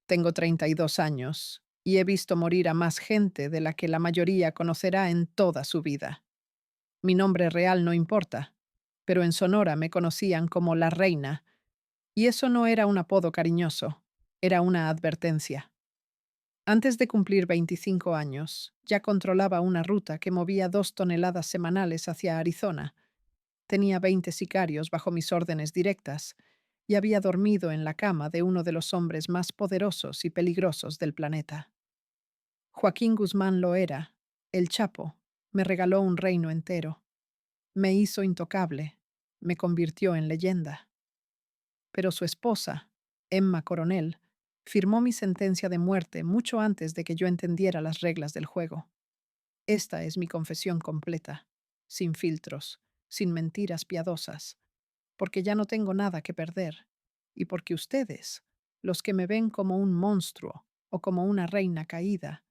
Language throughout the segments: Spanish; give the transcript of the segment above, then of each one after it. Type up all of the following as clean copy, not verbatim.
Tengo 32 años y he visto morir a más gente de la que la mayoría conocerá en toda su vida. Mi nombre real no importa, pero en Sonora me conocían como la Reina, y eso no era un apodo cariñoso, era una advertencia. Antes de cumplir 25 años, ya controlaba una ruta que movía 2 toneladas semanales hacia Arizona. Tenía 20 sicarios bajo mis órdenes directas y había dormido en la cama de uno de los hombres más poderosos y peligrosos del planeta. Joaquín Guzmán lo era, el Chapo, me regaló un reino entero, me hizo intocable, me convirtió en leyenda. Pero su esposa, Emma Coronel, firmó mi sentencia de muerte mucho antes de que yo entendiera las reglas del juego. Esta es mi confesión completa, sin filtros, sin mentiras piadosas, porque ya no tengo nada que perder, y porque ustedes, los que me ven como un monstruo o como una reina caída,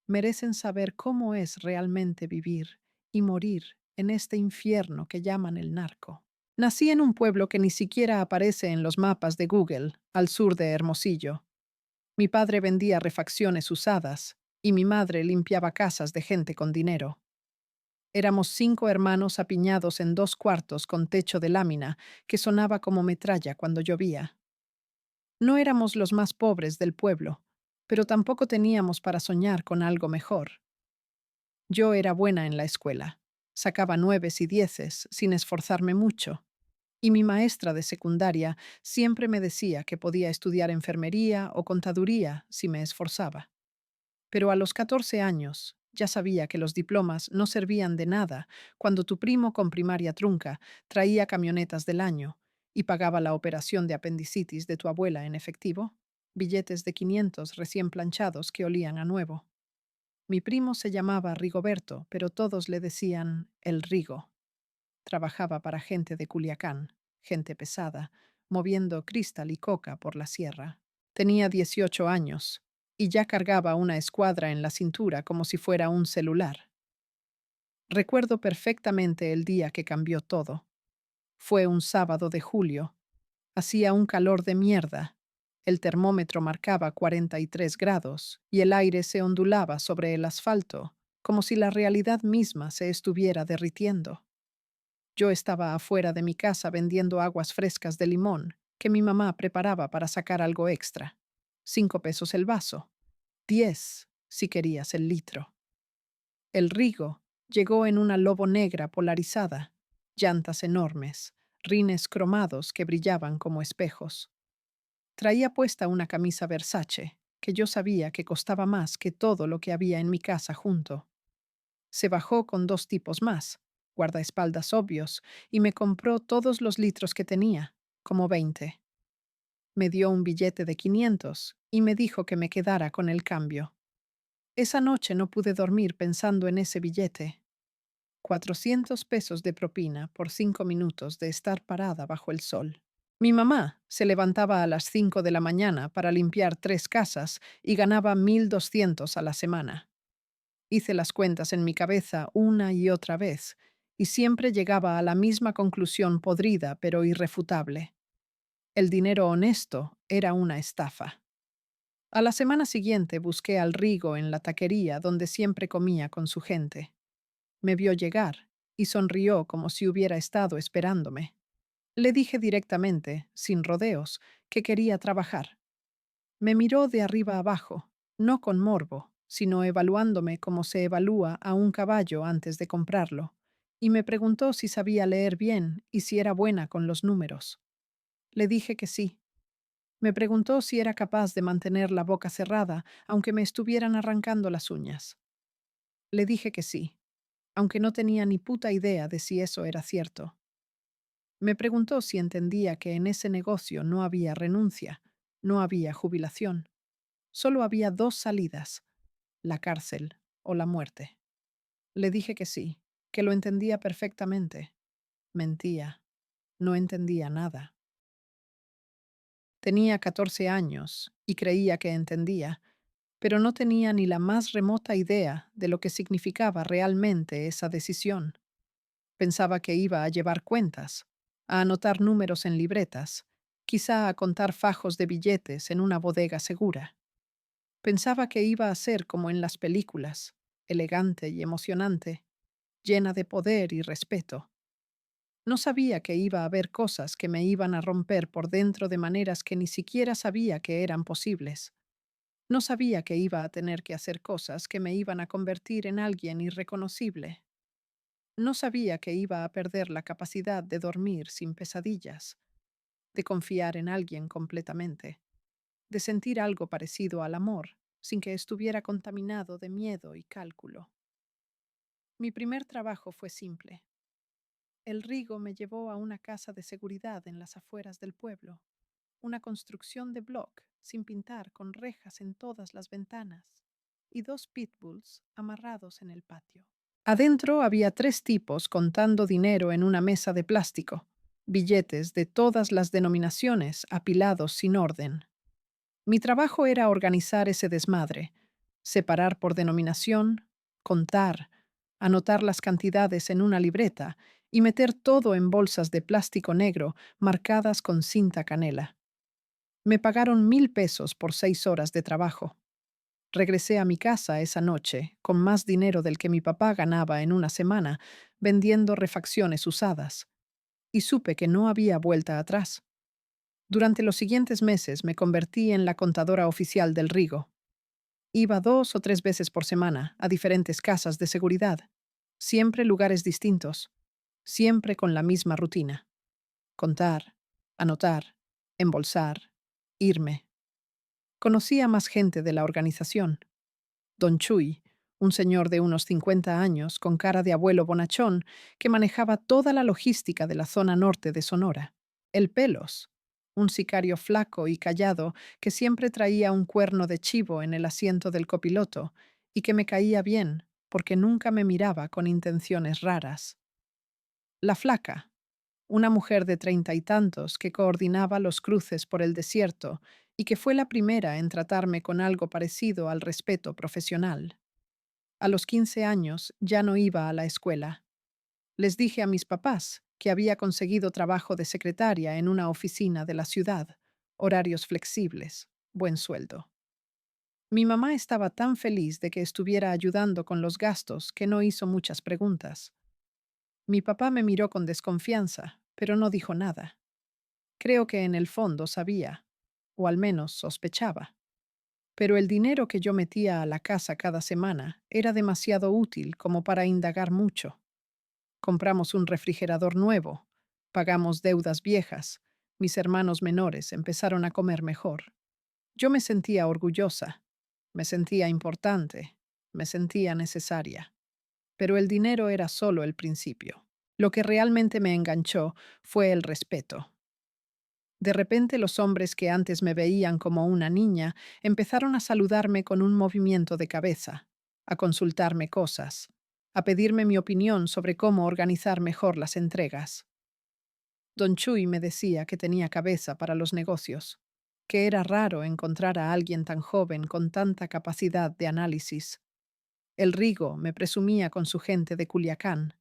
merecen saber cómo es realmente vivir y morir en este infierno que llaman el narco. Nací en un pueblo que ni siquiera aparece en los mapas de Google, al sur de Hermosillo. Mi padre vendía refacciones usadas y mi madre limpiaba casas de gente con dinero. Éramos 5 hermanos apiñados en 2 cuartos con techo de lámina que sonaba como metralla cuando llovía. No éramos los más pobres del pueblo, pero tampoco teníamos para soñar con algo mejor. Yo era buena en la escuela. Sacaba 9s y 10s sin esforzarme mucho. Y mi maestra de secundaria siempre me decía que podía estudiar enfermería o contaduría si me esforzaba. Pero a los 14 años ya sabía que los diplomas no servían de nada cuando tu primo con primaria trunca traía camionetas del año y pagaba la operación de apendicitis de tu abuela en efectivo, billetes de 500 recién planchados que olían a nuevo. Mi primo se llamaba Rigoberto, pero todos le decían el Rigo. Trabajaba para gente de Culiacán, gente pesada, moviendo cristal y coca por la sierra. Tenía 18 años y ya cargaba una escuadra en la cintura como si fuera un celular. Recuerdo perfectamente el día que cambió todo. Fue un sábado de julio. Hacía un calor de mierda. El termómetro marcaba 43 grados y el aire se ondulaba sobre el asfalto, como si la realidad misma se estuviera derritiendo. Yo estaba afuera de mi casa vendiendo aguas frescas de limón que mi mamá preparaba para sacar algo extra. 5 pesos el vaso, 10 si querías el litro. El Rigo llegó en una lobo negra polarizada, llantas enormes, rines cromados que brillaban como espejos. Traía puesta una camisa Versace, que yo sabía que costaba más que todo lo que había en mi casa junto. Se bajó con 2 tipos más, guardaespaldas obvios, y me compró todos los litros que tenía, como 20. Me dio un billete de 500 y me dijo que me quedara con el cambio. Esa noche no pude dormir pensando en ese billete. 400 pesos de propina por 5 minutos de estar parada bajo el sol. Mi mamá se levantaba a las 5 de la mañana para limpiar 3 casas y ganaba 1.200 a la semana. Hice las cuentas en mi cabeza una y otra vez, y siempre llegaba a la misma conclusión podrida pero irrefutable. El dinero honesto era una estafa. A la semana siguiente busqué al Rigo en la taquería donde siempre comía con su gente. Me vio llegar y sonrió como si hubiera estado esperándome. Le dije directamente, sin rodeos, que quería trabajar. Me miró de arriba abajo, no con morbo, sino evaluándome como se evalúa a un caballo antes de comprarlo, y me preguntó si sabía leer bien y si era buena con los números. Le dije que sí. Me preguntó si era capaz de mantener la boca cerrada aunque me estuvieran arrancando las uñas. Le dije que sí, aunque no tenía ni puta idea de si eso era cierto. Me preguntó si entendía que en ese negocio no había renuncia, no había jubilación. Solo había 2 salidas, la cárcel o la muerte. Le dije que sí, que lo entendía perfectamente. Mentía, no entendía nada. Tenía 14 años y creía que entendía, pero no tenía ni la más remota idea de lo que significaba realmente esa decisión. Pensaba que iba a llevar cuentas, a anotar números en libretas, quizá a contar fajos de billetes en una bodega segura. Pensaba que iba a ser como en las películas, elegante y emocionante, llena de poder y respeto. No sabía que iba a haber cosas que me iban a romper por dentro de maneras que ni siquiera sabía que eran posibles. No sabía que iba a tener que hacer cosas que me iban a convertir en alguien irreconocible. No sabía que iba a perder la capacidad de dormir sin pesadillas, de confiar en alguien completamente, de sentir algo parecido al amor, sin que estuviera contaminado de miedo y cálculo. Mi primer trabajo fue simple. El Rigo me llevó a una casa de seguridad en las afueras del pueblo, una construcción de block sin pintar con rejas en todas las ventanas y dos pitbulls amarrados en el patio. Adentro había tres tipos contando dinero en una mesa de plástico, billetes de todas las denominaciones apilados sin orden. Mi trabajo era organizar ese desmadre, separar por denominación, contar, anotar las cantidades en una libreta y meter todo en bolsas de plástico negro marcadas con cinta canela. Me pagaron 1,000 pesos por 6 horas de trabajo. Regresé a mi casa esa noche con más dinero del que mi papá ganaba en una semana vendiendo refacciones usadas, y supe que no había vuelta atrás. Durante los siguientes meses me convertí en la contadora oficial del Rigo. Iba 2 o 3 veces por semana a diferentes casas de seguridad, siempre lugares distintos, siempre con la misma rutina: contar, anotar, embolsar, irme. Conocí a más gente de la organización. Don Chuy, un señor de unos 50 años con cara de abuelo bonachón que manejaba toda la logística de la zona norte de Sonora. El Pelos, un sicario flaco y callado que siempre traía un cuerno de chivo en el asiento del copiloto y que me caía bien porque nunca me miraba con intenciones raras. La Flaca, una mujer de 30 y tantos que coordinaba los cruces por el desierto y que fue la primera en tratarme con algo parecido al respeto profesional. A los 15 años ya no iba a la escuela. Les dije a mis papás que había conseguido trabajo de secretaria en una oficina de la ciudad, horarios flexibles, buen sueldo. Mi mamá estaba tan feliz de que estuviera ayudando con los gastos que no hizo muchas preguntas. Mi papá me miró con desconfianza, pero no dijo nada. Creo que en el fondo sabía, o al menos sospechaba. Pero el dinero que yo metía a la casa cada semana era demasiado útil como para indagar mucho. Compramos un refrigerador nuevo, pagamos deudas viejas, mis hermanos menores empezaron a comer mejor. Yo me sentía orgullosa, me sentía importante, me sentía necesaria. Pero el dinero era solo el principio. Lo que realmente me enganchó fue el respeto. De repente los hombres que antes me veían como una niña empezaron a saludarme con un movimiento de cabeza, a consultarme cosas, a pedirme mi opinión sobre cómo organizar mejor las entregas. Don Chuy me decía que tenía cabeza para los negocios, que era raro encontrar a alguien tan joven con tanta capacidad de análisis. El Rigo me presumía con su gente de Culiacán.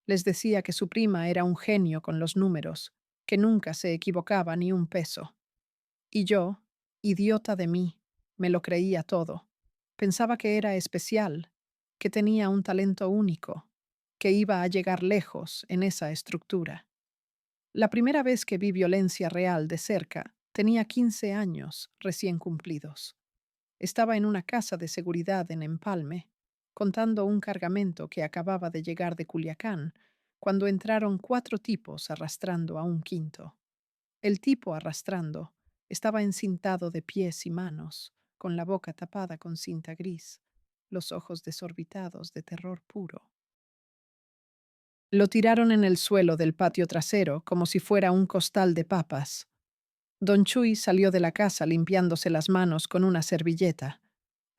Les decía que su prima era un genio con los números, que nunca se equivocaba ni un peso. Y yo, idiota de mí, me lo creía todo. Pensaba que era especial, que tenía un talento único, que iba a llegar lejos en esa estructura. La primera vez que vi violencia real de cerca, tenía 15 años recién cumplidos. Estaba en una casa de seguridad en Empalme, contando un cargamento que acababa de llegar de Culiacán, cuando entraron 4 tipos arrastrando a un quinto. El tipo arrastrando estaba encintado de pies y manos, con la boca tapada con cinta gris, los ojos desorbitados de terror puro. Lo tiraron en el suelo del patio trasero como si fuera un costal de papas. Don Chuy salió de la casa limpiándose las manos con una servilleta.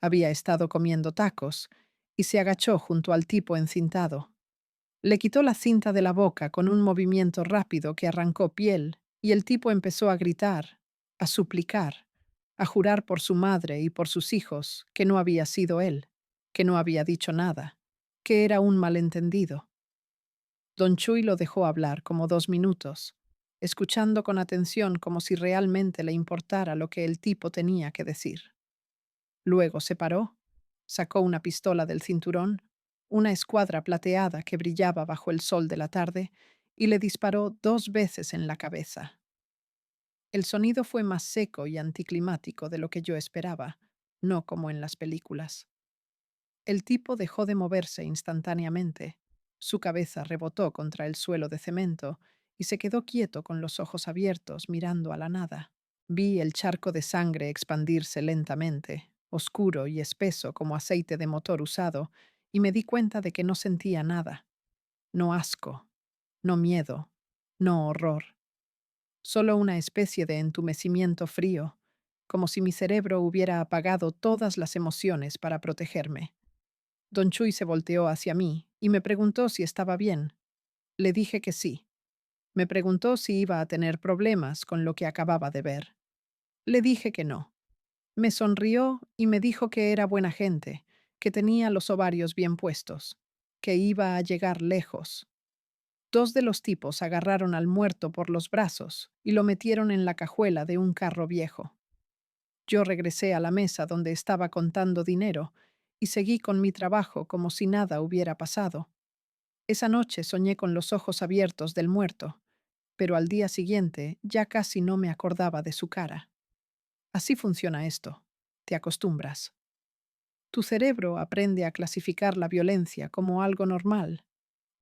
Había estado comiendo tacos y se agachó junto al tipo encintado. Le quitó la cinta de la boca con un movimiento rápido que arrancó piel y el tipo empezó a gritar, a suplicar, a jurar por su madre y por sus hijos que no había sido él, que no había dicho nada, que era un malentendido. Don Chuy lo dejó hablar como 2 minutos, escuchando con atención como si realmente le importara lo que el tipo tenía que decir. Luego se paró, sacó una pistola del cinturón, una escuadra plateada que brillaba bajo el sol de la tarde, y le disparó 2 veces en la cabeza. El sonido fue más seco y anticlimático de lo que yo esperaba, no como en las películas. El tipo dejó de moverse instantáneamente. Su cabeza rebotó contra el suelo de cemento y se quedó quieto con los ojos abiertos mirando a la nada. Vi el charco de sangre expandirse lentamente, oscuro y espeso como aceite de motor usado, y me di cuenta de que no sentía nada. No asco, no miedo, no horror. Solo una especie de entumecimiento frío, como si mi cerebro hubiera apagado todas las emociones para protegerme. Don Chuy se volteó hacia mí y me preguntó si estaba bien. Le dije que sí. Me preguntó si iba a tener problemas con lo que acababa de ver. Le dije que no. Me sonrió y me dijo que era buena gente, que tenía los ovarios bien puestos, que iba a llegar lejos. Dos de los tipos agarraron al muerto por los brazos y lo metieron en la cajuela de un carro viejo. Yo regresé a la mesa donde estaba contando dinero y seguí con mi trabajo como si nada hubiera pasado. Esa noche soñé con los ojos abiertos del muerto, pero al día siguiente ya casi no me acordaba de su cara. Así funciona esto. Te acostumbras. Tu cerebro aprende a clasificar la violencia como algo normal,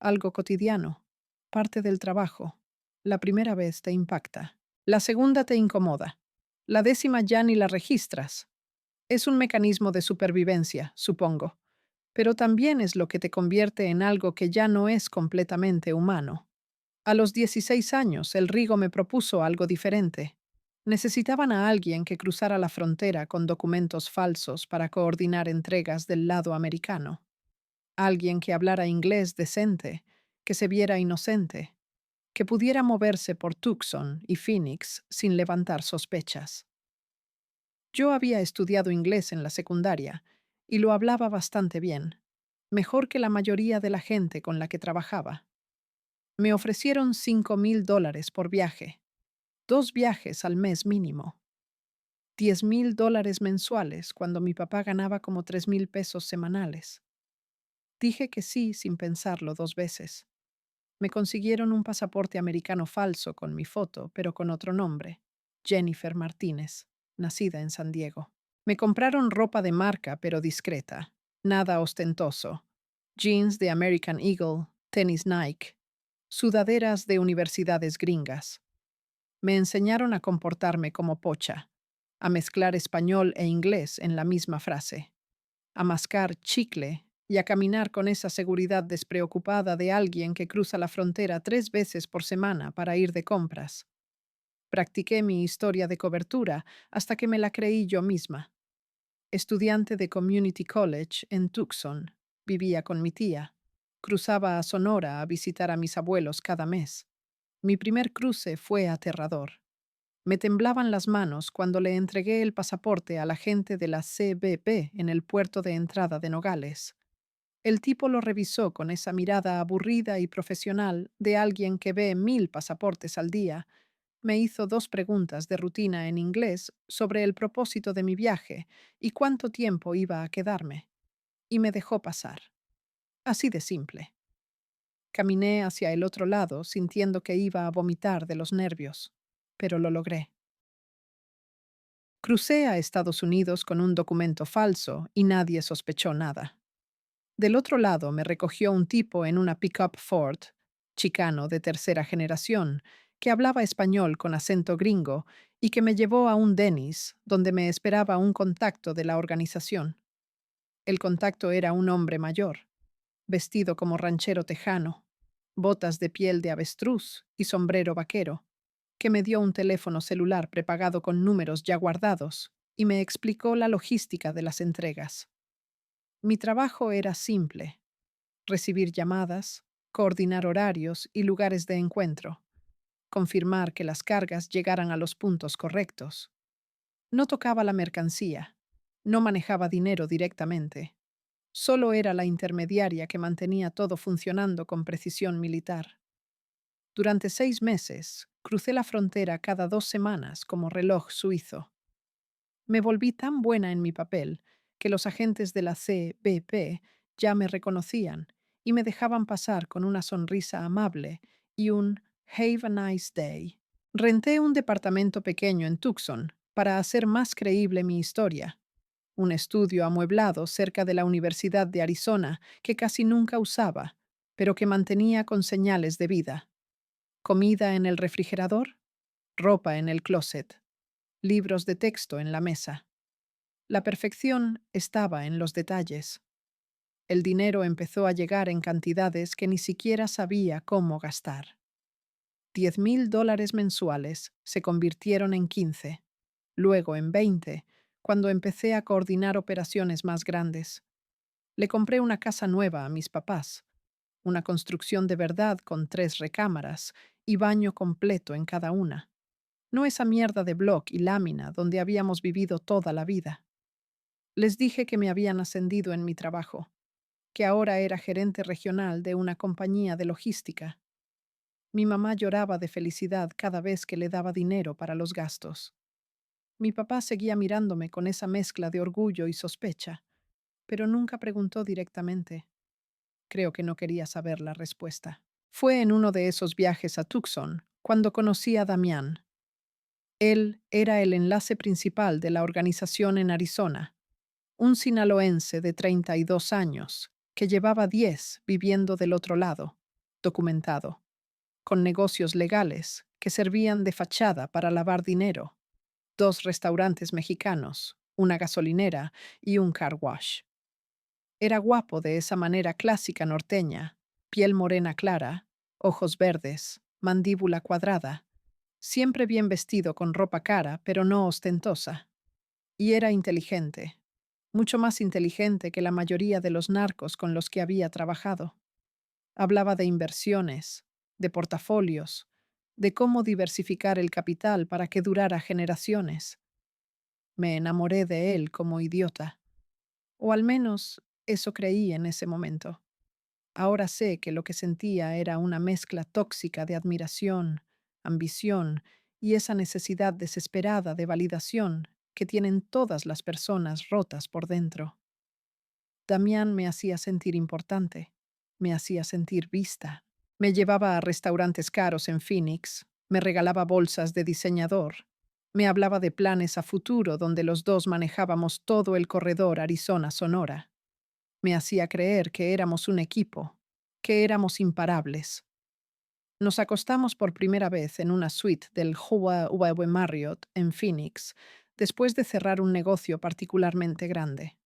algo cotidiano, parte del trabajo. La primera vez te impacta. La segunda te incomoda. La décima ya ni la registras. Es un mecanismo de supervivencia, supongo, pero también es lo que te convierte en algo que ya no es completamente humano. A los 16 años, el Rigo me propuso algo diferente. Necesitaban a alguien que cruzara la frontera con documentos falsos para coordinar entregas del lado americano. Alguien que hablara inglés decente, que se viera inocente, que pudiera moverse por Tucson y Phoenix sin levantar sospechas. Yo había estudiado inglés en la secundaria y lo hablaba bastante bien, mejor que la mayoría de la gente con la que trabajaba. Me ofrecieron $5,000 por viaje, 2 viajes al mes mínimo, $10,000 mensuales cuando mi papá ganaba como 3,000 pesos semanales. Dije que sí sin pensarlo 2 veces. Me consiguieron un pasaporte americano falso con mi foto, pero con otro nombre, Jennifer Martínez, nacida en San Diego. Me compraron ropa de marca, pero discreta, nada ostentoso. Jeans de American Eagle, tenis Nike, sudaderas de universidades gringas. Me enseñaron a comportarme como pocha, a mezclar español e inglés en la misma frase, a mascar chicle y a caminar con esa seguridad despreocupada de alguien que cruza la frontera 3 veces por semana para ir de compras. Practiqué mi historia de cobertura hasta que me la creí yo misma. Estudiante de Community College en Tucson, vivía con mi tía. Cruzaba a Sonora a visitar a mis abuelos cada mes. Mi primer cruce fue aterrador. Me temblaban las manos cuando le entregué el pasaporte al agente de la CBP en el puerto de entrada de Nogales. El tipo lo revisó con esa mirada aburrida y profesional de alguien que ve 1,000 pasaportes al día. Me hizo 2 preguntas de rutina en inglés sobre el propósito de mi viaje y cuánto tiempo iba a quedarme, y me dejó pasar. Así de simple. Caminé hacia el otro lado sintiendo que iba a vomitar de los nervios, pero lo logré. Crucé a Estados Unidos con un documento falso y nadie sospechó nada. Del otro lado me recogió un tipo en una pickup Ford, chicano de tercera generación, que hablaba español con acento gringo y que me llevó a un Denny's, donde me esperaba un contacto de la organización. El contacto era un hombre mayor, vestido como ranchero tejano, botas de piel de avestruz y sombrero vaquero, que me dio un teléfono celular prepagado con números ya guardados y me explicó la logística de las entregas. Mi trabajo era simple: recibir llamadas, coordinar horarios y lugares de encuentro, confirmar que las cargas llegaran a los puntos correctos. No tocaba la mercancía, no manejaba dinero directamente. Solo era la intermediaria que mantenía todo funcionando con precisión militar. Durante 6 meses, crucé la frontera cada 2 semanas como reloj suizo. Me volví tan buena en mi papel que los agentes de la CBP ya me reconocían y me dejaban pasar con una sonrisa amable y un Have a nice day. Renté un departamento pequeño en Tucson para hacer más creíble mi historia, un estudio amueblado cerca de la Universidad de Arizona que casi nunca usaba, pero que mantenía con señales de vida. Comida en el refrigerador, ropa en el closet, libros de texto en la mesa. La perfección estaba en los detalles. El dinero empezó a llegar en cantidades que ni siquiera sabía cómo gastar. $10,000 mensuales se convirtieron en 15, luego en 20, cuando empecé a coordinar operaciones más grandes. Le compré una casa nueva a mis papás, una construcción de verdad con 3 recámaras y baño completo en cada una. No esa mierda de block y lámina donde habíamos vivido toda la vida. Les dije que me habían ascendido en mi trabajo, que ahora era gerente regional de una compañía de logística. Mi mamá lloraba de felicidad cada vez que le daba dinero para los gastos. Mi papá seguía mirándome con esa mezcla de orgullo y sospecha, pero nunca preguntó directamente. Creo que no quería saber la respuesta. Fue en uno de esos viajes a Tucson cuando conocí a Damián. Él era el enlace principal de la organización en Arizona, un sinaloense de 32 años, que llevaba 10 viviendo del otro lado, documentado, con negocios legales que servían de fachada para lavar dinero, 2 restaurantes mexicanos, una gasolinera y un car wash. Era guapo de esa manera clásica norteña, piel morena clara, ojos verdes, mandíbula cuadrada, siempre bien vestido con ropa cara pero no ostentosa. Y era inteligente, mucho más inteligente que la mayoría de los narcos con los que había trabajado. Hablaba de inversiones, de portafolios, de cómo diversificar el capital para que durara generaciones. Me enamoré de él como idiota, o al menos eso creí en ese momento. Ahora sé que lo que sentía era una mezcla tóxica de admiración, ambición y esa necesidad desesperada de validación que tienen todas las personas rotas por dentro. Damián me hacía sentir importante, me hacía sentir vista. Me llevaba a restaurantes caros en Phoenix, me regalaba bolsas de diseñador, me hablaba de planes a futuro donde los dos manejábamos todo el corredor Arizona-Sonora. Me hacía creer que éramos un equipo, que éramos imparables. Nos acostamos por primera vez en una suite del Hua Marriott en Phoenix, después de cerrar un negocio particularmente grande.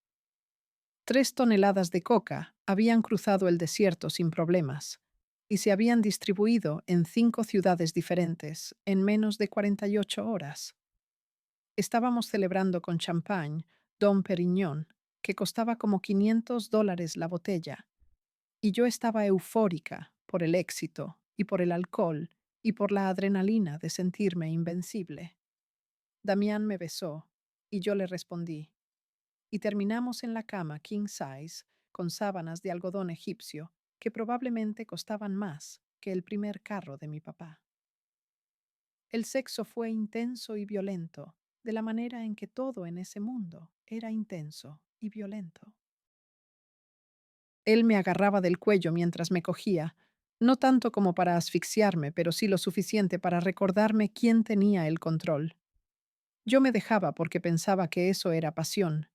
3 toneladas de coca habían cruzado el desierto sin problemas y se habían distribuido en 5 ciudades diferentes en menos de 48 horas. Estábamos celebrando con champán Dom Perignon, que costaba como $500 la botella, y yo estaba eufórica por el éxito y por el alcohol y por la adrenalina de sentirme invencible. Damián me besó y yo le respondí, y terminamos en la cama king size con sábanas de algodón egipcio que probablemente costaban más que el primer carro de mi papá. El sexo fue intenso y violento, de la manera en que todo en ese mundo era intenso y violento. Él me agarraba del cuello mientras me cogía, no tanto como para asfixiarme, pero sí lo suficiente para recordarme quién tenía el control. Yo me dejaba porque pensaba que eso era pasión,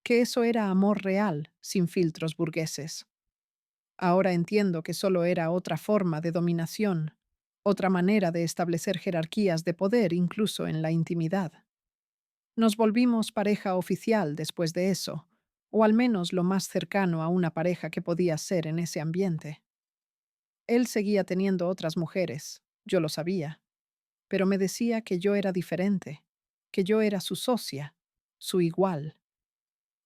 que eso era amor real, sin filtros burgueses. Ahora entiendo que solo era otra forma de dominación, otra manera de establecer jerarquías de poder incluso en la intimidad. Nos volvimos pareja oficial después de eso, o al menos lo más cercano a una pareja que podía ser en ese ambiente. Él seguía teniendo otras mujeres, yo lo sabía, pero me decía que yo era diferente, que yo era su socia, su igual.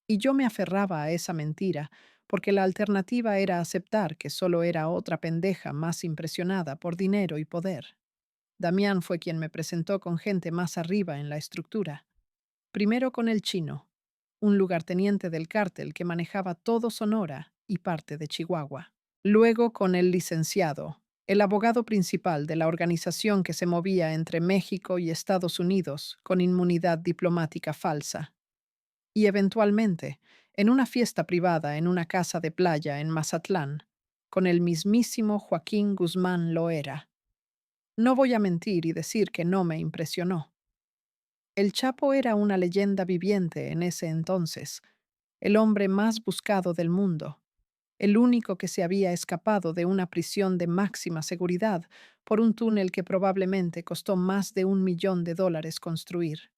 Y yo me aferraba a esa mentira, porque la alternativa era aceptar que solo era otra pendeja más impresionada por dinero y poder. Damián fue quien me presentó con gente más arriba en la estructura. Primero con el chino, un lugarteniente del cártel que manejaba todo Sonora y parte de Chihuahua. Luego con el licenciado, el abogado principal de la organización que se movía entre México y Estados Unidos con inmunidad diplomática falsa. Y eventualmente, en una fiesta privada en una casa de playa en Mazatlán, con el mismísimo Joaquín Guzmán Loera. No voy a mentir y decir que no me impresionó. El Chapo era una leyenda viviente en ese entonces, el hombre más buscado del mundo, el único que se había escapado de una prisión de máxima seguridad por un túnel que probablemente costó más de $1 millón construir.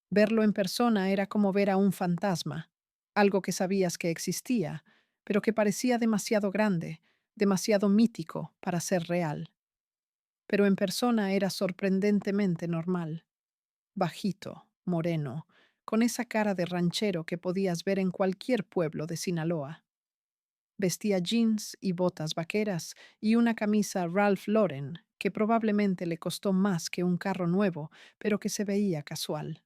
Verlo en persona era como ver a un fantasma, algo que sabías que existía, pero que parecía demasiado grande, demasiado mítico para ser real. Pero en persona era sorprendentemente normal, bajito, moreno, con esa cara de ranchero que podías ver en cualquier pueblo de Sinaloa. Vestía jeans y botas vaqueras y una camisa Ralph Lauren que probablemente le costó más que un carro nuevo, pero que se veía casual.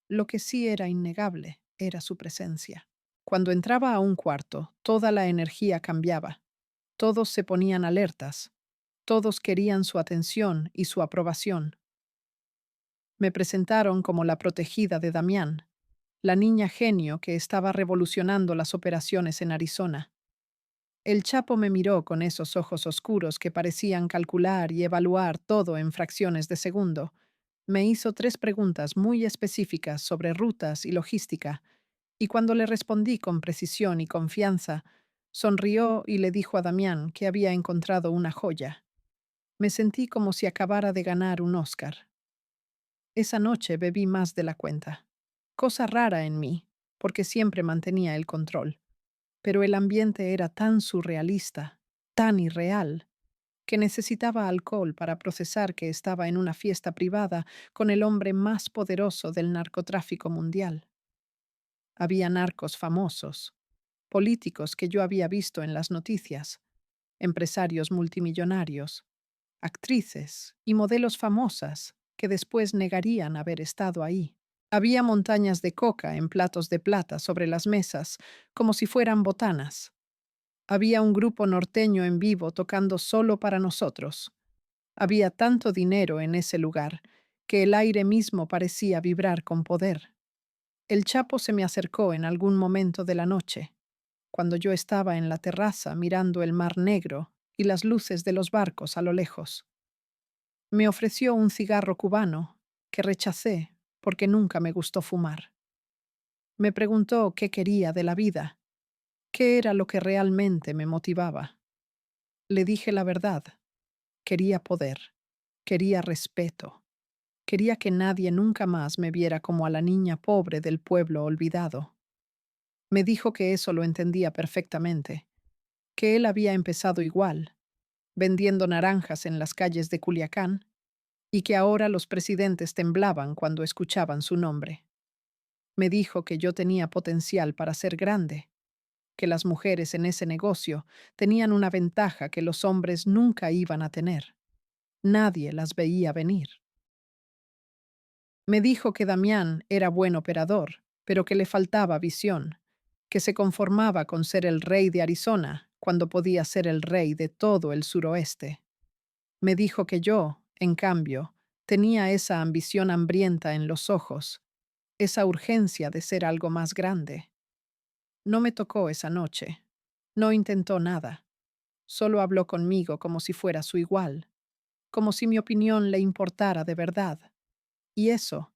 Lo que sí era innegable era su presencia. Cuando entraba a un cuarto, toda la energía cambiaba. Todos se ponían alertas. Todos querían su atención y su aprobación. Me presentaron como la protegida de Damián, la niña genio que estaba revolucionando las operaciones en Arizona. El Chapo me miró con esos ojos oscuros que parecían calcular y evaluar todo en fracciones de segundo. Me hizo 3 preguntas muy específicas sobre rutas y logística, y cuando le respondí con precisión y confianza, sonrió y le dijo a Damián que había encontrado una joya. Me sentí como si acabara de ganar un Oscar. Esa noche bebí más de la cuenta. Cosa rara en mí, porque siempre mantenía el control. Pero el ambiente era tan surrealista, tan irreal, que necesitaba alcohol para procesar que estaba en una fiesta privada con el hombre más poderoso del narcotráfico mundial. Había narcos famosos, políticos que yo había visto en las noticias, empresarios multimillonarios, actrices y modelos famosas que después negarían haber estado ahí. Había montañas de coca en platos de plata sobre las mesas, como si fueran botanas. Había un grupo norteño en vivo tocando solo para nosotros. Había tanto dinero en ese lugar que el aire mismo parecía vibrar con poder. El Chapo se me acercó en algún momento de la noche, cuando yo estaba en la terraza mirando el mar negro y las luces de los barcos a lo lejos. Me ofreció un cigarro cubano, que rechacé porque nunca me gustó fumar. Me preguntó qué quería de la vida, qué era lo que realmente me motivaba. Le dije la verdad. Quería poder, quería respeto, quería que nadie nunca más me viera como a la niña pobre del pueblo olvidado. Me dijo que eso lo entendía perfectamente, que él había empezado igual, vendiendo naranjas en las calles de Culiacán, y que ahora los presidentes temblaban cuando escuchaban su nombre. Me dijo que yo tenía potencial para ser grande, que las mujeres en ese negocio tenían una ventaja que los hombres nunca iban a tener. Nadie las veía venir. Me dijo que Damián era buen operador, pero que le faltaba visión, que se conformaba con ser el rey de Arizona cuando podía ser el rey de todo el suroeste. Me dijo que yo, en cambio, tenía esa ambición hambrienta en los ojos, esa urgencia de ser algo más grande. No me tocó esa noche. No intentó nada. Solo habló conmigo como si fuera su igual, como si mi opinión le importara de verdad. Y eso,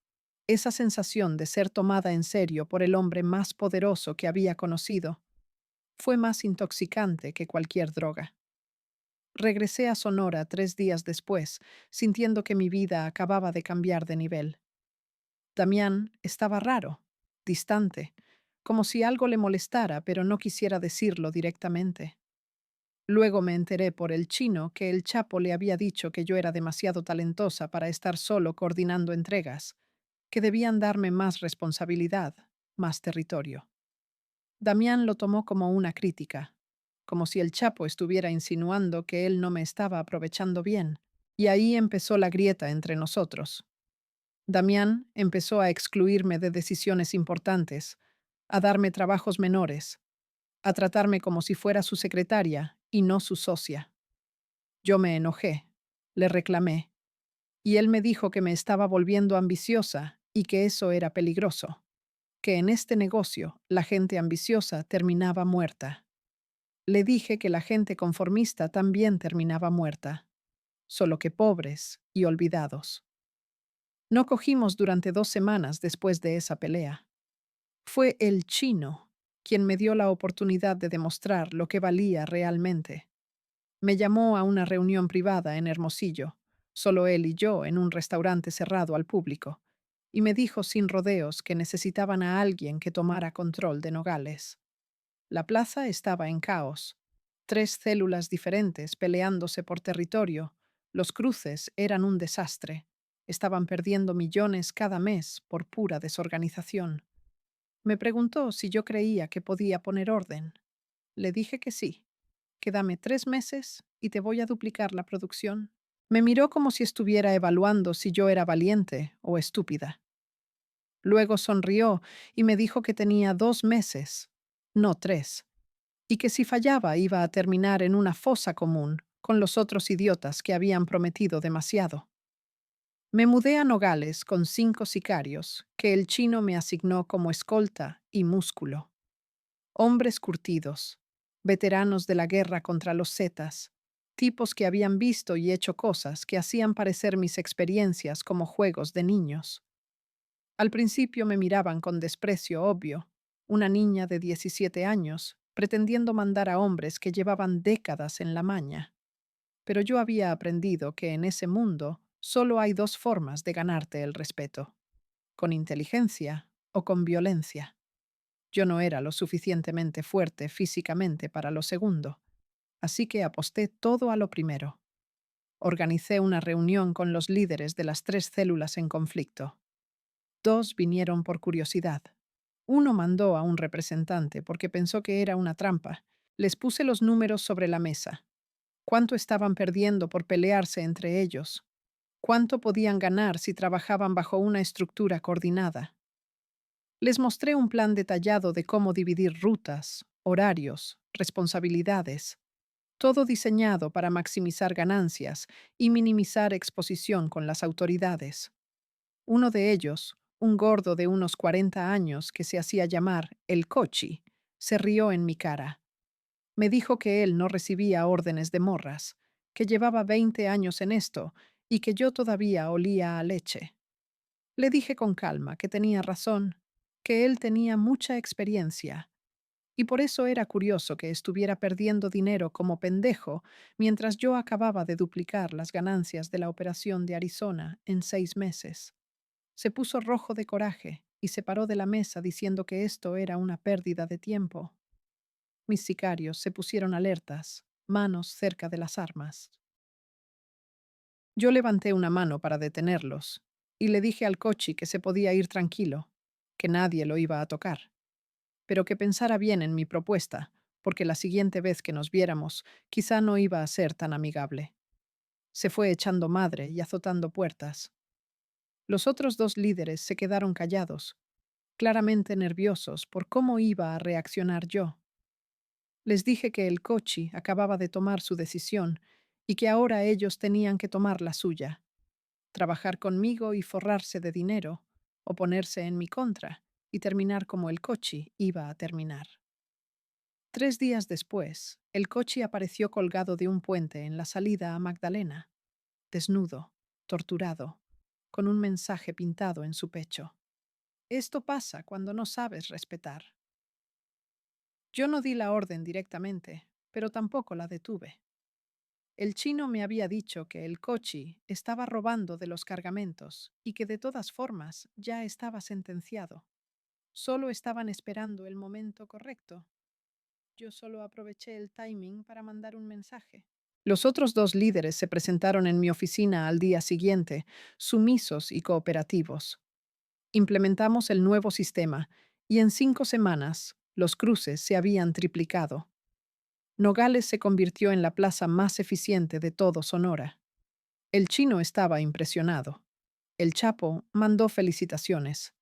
esa sensación de ser tomada en serio por el hombre más poderoso que había conocido, fue más intoxicante que cualquier droga. Regresé a Sonora 3 días después, sintiendo que mi vida acababa de cambiar de nivel. Damián estaba raro, distante, como si algo le molestara, pero no quisiera decirlo directamente. Luego me enteré por el chino que el Chapo le había dicho que yo era demasiado talentosa para estar solo coordinando entregas, que debían darme más responsabilidad, más territorio. Damián lo tomó como una crítica, como si el Chapo estuviera insinuando que él no me estaba aprovechando bien, y ahí empezó la grieta entre nosotros. Damián empezó a excluirme de decisiones importantes, a darme trabajos menores, a tratarme como si fuera su secretaria y no su socia. Yo me enojé, le reclamé, y él me dijo que me estaba volviendo ambiciosa y que eso era peligroso, que en este negocio la gente ambiciosa terminaba muerta. Le dije que la gente conformista también terminaba muerta, solo que pobres y olvidados. No cogimos durante 2 semanas después de esa pelea. Fue el chino quien me dio la oportunidad de demostrar lo que valía realmente. Me llamó a una reunión privada en Hermosillo, solo él y yo en un restaurante cerrado al público, y me dijo sin rodeos que necesitaban a alguien que tomara control de Nogales. La plaza estaba en caos. 3 células diferentes peleándose por territorio. Los cruces eran un desastre. Estaban perdiendo millones cada mes por pura desorganización. Me preguntó si yo creía que podía poner orden. Le dije que sí, que dame 3 meses y te voy a duplicar la producción. Me miró como si estuviera evaluando si yo era valiente o estúpida. Luego sonrió y me dijo que tenía 2 meses, no 3, y que si fallaba iba a terminar en una fosa común con los otros idiotas que habían prometido demasiado. Me mudé a Nogales con 5 sicarios que el chino me asignó como escolta y músculo. Hombres curtidos, veteranos de la guerra contra los Zetas, tipos que habían visto y hecho cosas que hacían parecer mis experiencias como juegos de niños. Al principio me miraban con desprecio obvio, una niña de 17 años, pretendiendo mandar a hombres que llevaban décadas en la maña. Pero yo había aprendido que en ese mundo solo hay 2 formas de ganarte el respeto: con inteligencia o con violencia. Yo no era lo suficientemente fuerte físicamente para lo segundo, así que aposté todo a lo primero. Organicé una reunión con los líderes de las 3 células en conflicto. 2 vinieron por curiosidad. Uno mandó a un representante porque pensó que era una trampa. Les puse los números sobre la mesa. ¿Cuánto estaban perdiendo por pelearse entre ellos? ¿Cuánto podían ganar si trabajaban bajo una estructura coordinada? Les mostré un plan detallado de cómo dividir rutas, horarios, responsabilidades, todo diseñado para maximizar ganancias y minimizar exposición con las autoridades. Uno de ellos, un gordo de unos 40 años que se hacía llamar el Cochi, se rió en mi cara. Me dijo que él no recibía órdenes de morras, que llevaba 20 años en esto y que yo todavía olía a leche. Le dije con calma que tenía razón, que él tenía mucha experiencia, y por eso era curioso que estuviera perdiendo dinero como pendejo mientras yo acababa de duplicar las ganancias de la operación de Arizona en 6 meses. Se puso rojo de coraje y se paró de la mesa diciendo que esto era una pérdida de tiempo. Mis sicarios se pusieron alertas, manos cerca de las armas. Yo levanté una mano para detenerlos y le dije al cochi que se podía ir tranquilo, que nadie lo iba a tocar, pero que pensara bien en mi propuesta, porque la siguiente vez que nos viéramos quizá no iba a ser tan amigable. Se fue echando madre y azotando puertas. Los otros 2 líderes se quedaron callados, claramente nerviosos por cómo iba a reaccionar yo. Les dije que el cochi acababa de tomar su decisión y que ahora ellos tenían que tomar la suya: trabajar conmigo y forrarse de dinero, o ponerse en mi contra y terminar como el cochi iba a terminar. 3 días después, el cochi apareció colgado de un puente en la salida a Magdalena, desnudo, torturado, con un mensaje pintado en su pecho. Esto pasa cuando no sabes respetar. Yo no di la orden directamente, pero tampoco la detuve. El chino me había dicho que el cochi estaba robando de los cargamentos y que de todas formas ya estaba sentenciado. Solo estaban esperando el momento correcto. Yo solo aproveché el timing para mandar un mensaje. Los otros 2 líderes se presentaron en mi oficina al día siguiente, sumisos y cooperativos. Implementamos el nuevo sistema y en 5 semanas los cruces se habían triplicado. Nogales se convirtió en la plaza más eficiente de todo Sonora. El chino estaba impresionado. El Chapo mandó felicitaciones.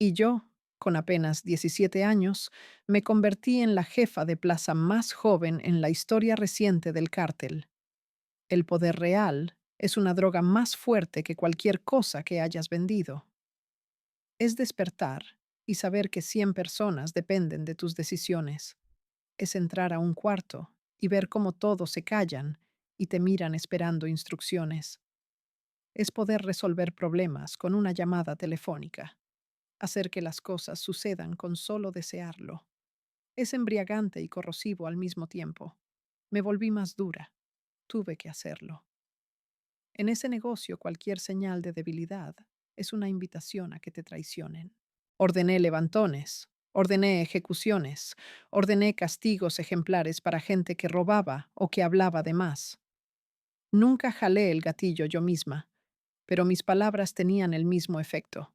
Y yo, con apenas 17 años, me convertí en la jefa de plaza más joven en la historia reciente del cártel. El poder real es una droga más fuerte que cualquier cosa que hayas vendido. Es despertar y saber que 100 personas dependen de tus decisiones. Es entrar a un cuarto y ver cómo todos se callan y te miran esperando instrucciones. Es poder resolver problemas con una llamada telefónica, hacer que las cosas sucedan con solo desearlo. Es embriagante y corrosivo al mismo tiempo. Me volví más dura. Tuve que hacerlo. En ese negocio cualquier señal de debilidad es una invitación a que te traicionen. Ordené levantones, ordené ejecuciones, ordené castigos ejemplares para gente que robaba o que hablaba de más. Nunca jalé el gatillo yo misma, pero mis palabras tenían el mismo efecto.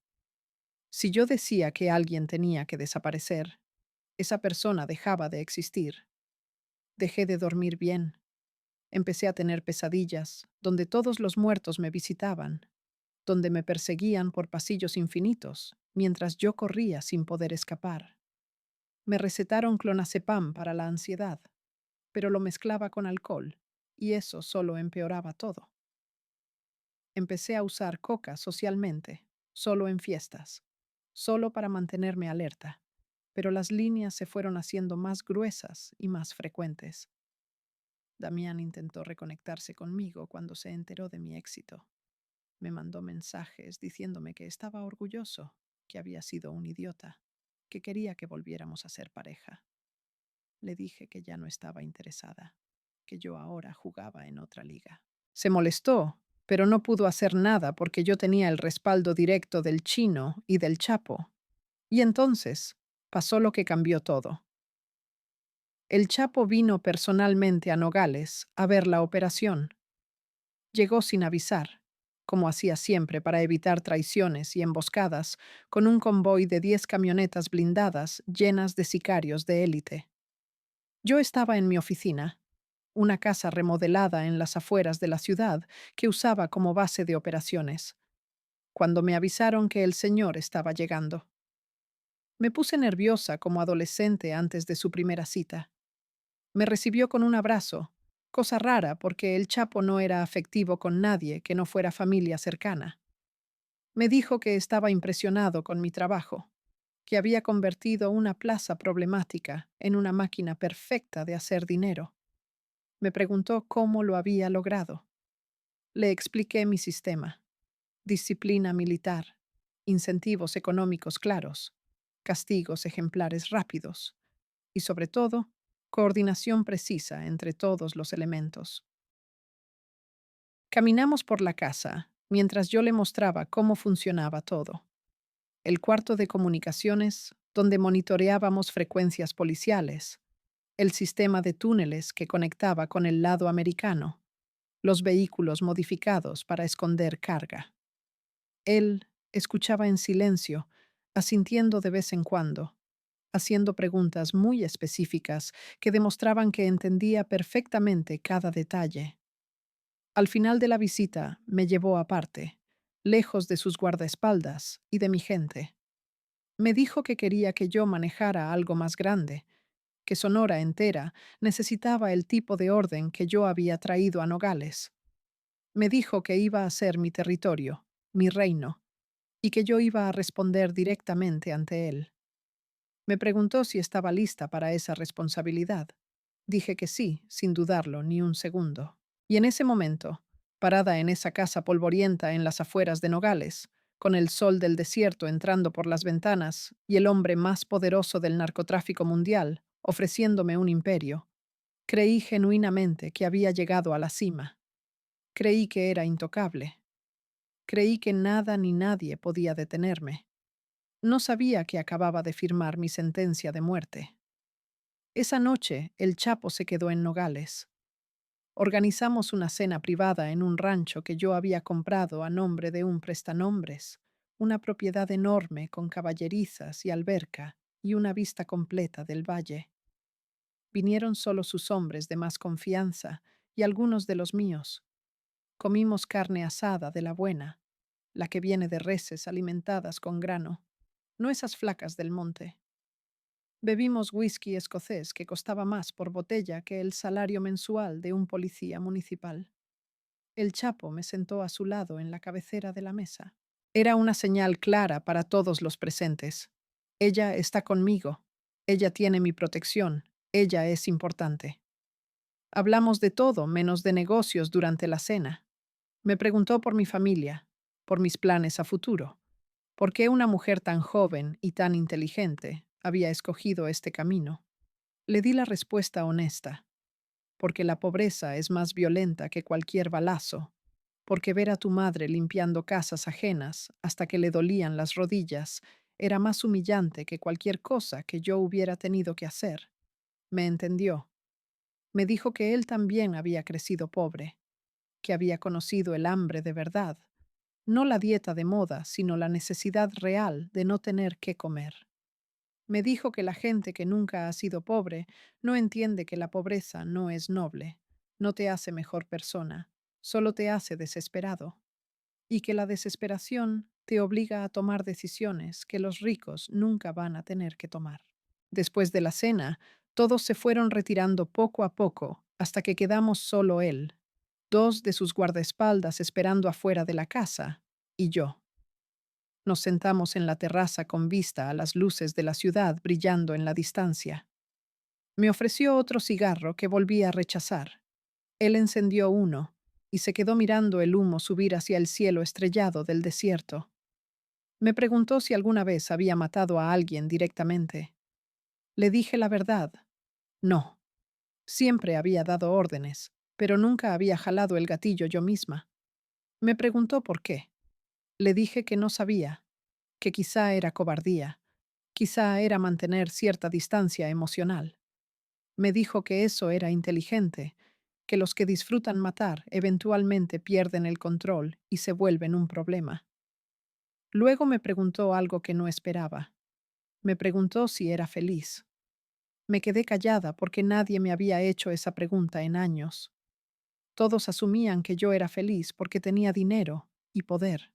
Si yo decía que alguien tenía que desaparecer, esa persona dejaba de existir. Dejé de dormir bien. Empecé a tener pesadillas, donde todos los muertos me visitaban, donde me perseguían por pasillos infinitos, mientras yo corría sin poder escapar. Me recetaron clonazepam para la ansiedad, pero lo mezclaba con alcohol, y eso solo empeoraba todo. Empecé a usar coca socialmente, solo en fiestas, solo para mantenerme alerta, pero las líneas se fueron haciendo más gruesas y más frecuentes. Damián intentó reconectarse conmigo cuando se enteró de mi éxito. Me mandó mensajes diciéndome que estaba orgulloso, que había sido un idiota, que quería que volviéramos a ser pareja. Le dije que ya no estaba interesada, que yo ahora jugaba en otra liga. Se molestó, pero no pudo hacer nada porque yo tenía el respaldo directo del Chino y del Chapo. Y entonces pasó lo que cambió todo. El Chapo vino personalmente a Nogales a ver la operación. Llegó sin avisar, como hacía siempre para evitar traiciones y emboscadas, con un convoy de 10 camionetas blindadas llenas de sicarios de élite. Yo estaba en mi oficina, una casa remodelada en las afueras de la ciudad que usaba como base de operaciones, cuando me avisaron que el señor estaba llegando. Me puse nerviosa como adolescente antes de su primera cita. Me recibió con un abrazo, cosa rara porque el Chapo no era afectivo con nadie que no fuera familia cercana. Me dijo que estaba impresionado con mi trabajo, que había convertido una plaza problemática en una máquina perfecta de hacer dinero. Me preguntó cómo lo había logrado. Le expliqué mi sistema: disciplina militar, incentivos económicos claros, castigos ejemplares rápidos y, sobre todo, coordinación precisa entre todos los elementos. Caminamos por la casa mientras yo le mostraba cómo funcionaba todo. El cuarto de comunicaciones, donde monitoreábamos frecuencias policiales, el sistema de túneles que conectaba con el lado americano, los vehículos modificados para esconder carga. Él escuchaba en silencio, asintiendo de vez en cuando, haciendo preguntas muy específicas que demostraban que entendía perfectamente cada detalle. Al final de la visita me llevó aparte, lejos de sus guardaespaldas y de mi gente. Me dijo que quería que yo manejara algo más grande, que Sonora entera necesitaba el tipo de orden que yo había traído a Nogales. Me dijo que iba a ser mi territorio, mi reino, y que yo iba a responder directamente ante él. Me preguntó si estaba lista para esa responsabilidad. Dije que sí, sin dudarlo ni un segundo. Y en ese momento, parada en esa casa polvorienta en las afueras de Nogales, con el sol del desierto entrando por las ventanas y el hombre más poderoso del narcotráfico mundial ofreciéndome un imperio, creí genuinamente que había llegado a la cima. Creí que era intocable. Creí que nada ni nadie podía detenerme. No sabía que acababa de firmar mi sentencia de muerte. Esa noche, el Chapo se quedó en Nogales. Organizamos una cena privada en un rancho que yo había comprado a nombre de un prestanombres, una propiedad enorme con caballerizas y alberca y una vista completa del valle. Vinieron solo sus hombres de más confianza y algunos de los míos. Comimos carne asada de la buena, la que viene de reses alimentadas con grano, no esas flacas del monte. Bebimos whisky escocés que costaba más por botella que el salario mensual de un policía municipal. El Chapo me sentó a su lado en la cabecera de la mesa. Era una señal clara para todos los presentes. Ella está conmigo. Ella tiene mi protección. Ella es importante. Hablamos de todo menos de negocios durante la cena. Me preguntó por mi familia, por mis planes a futuro, por qué una mujer tan joven y tan inteligente había escogido este camino. Le di la respuesta honesta, porque la pobreza es más violenta que cualquier balazo, porque ver a tu madre limpiando casas ajenas hasta que le dolían las rodillas era más humillante que cualquier cosa que yo hubiera tenido que hacer. Me entendió. Me dijo que él también había crecido pobre, que había conocido el hambre de verdad, no la dieta de moda, sino la necesidad real de no tener qué comer. Me dijo que la gente que nunca ha sido pobre no entiende que la pobreza no es noble, no te hace mejor persona, solo te hace desesperado, y que la desesperación te obliga a tomar decisiones que los ricos nunca van a tener que tomar. Después de la cena, todos se fueron retirando poco a poco hasta que quedamos solo él, dos de sus guardaespaldas esperando afuera de la casa, y yo. Nos sentamos en la terraza con vista a las luces de la ciudad brillando en la distancia. Me ofreció otro cigarro que volví a rechazar. Él encendió uno y se quedó mirando el humo subir hacia el cielo estrellado del desierto. Me preguntó si alguna vez había matado a alguien directamente. Le dije la verdad. No. Siempre había dado órdenes, pero nunca había jalado el gatillo yo misma. Me preguntó por qué. Le dije que no sabía, que quizá era cobardía, quizá era mantener cierta distancia emocional. Me dijo que eso era inteligente, que los que disfrutan matar eventualmente pierden el control y se vuelven un problema. Luego me preguntó algo que no esperaba. Me preguntó si era feliz. Me quedé callada porque nadie me había hecho esa pregunta en años. Todos asumían que yo era feliz porque tenía dinero y poder.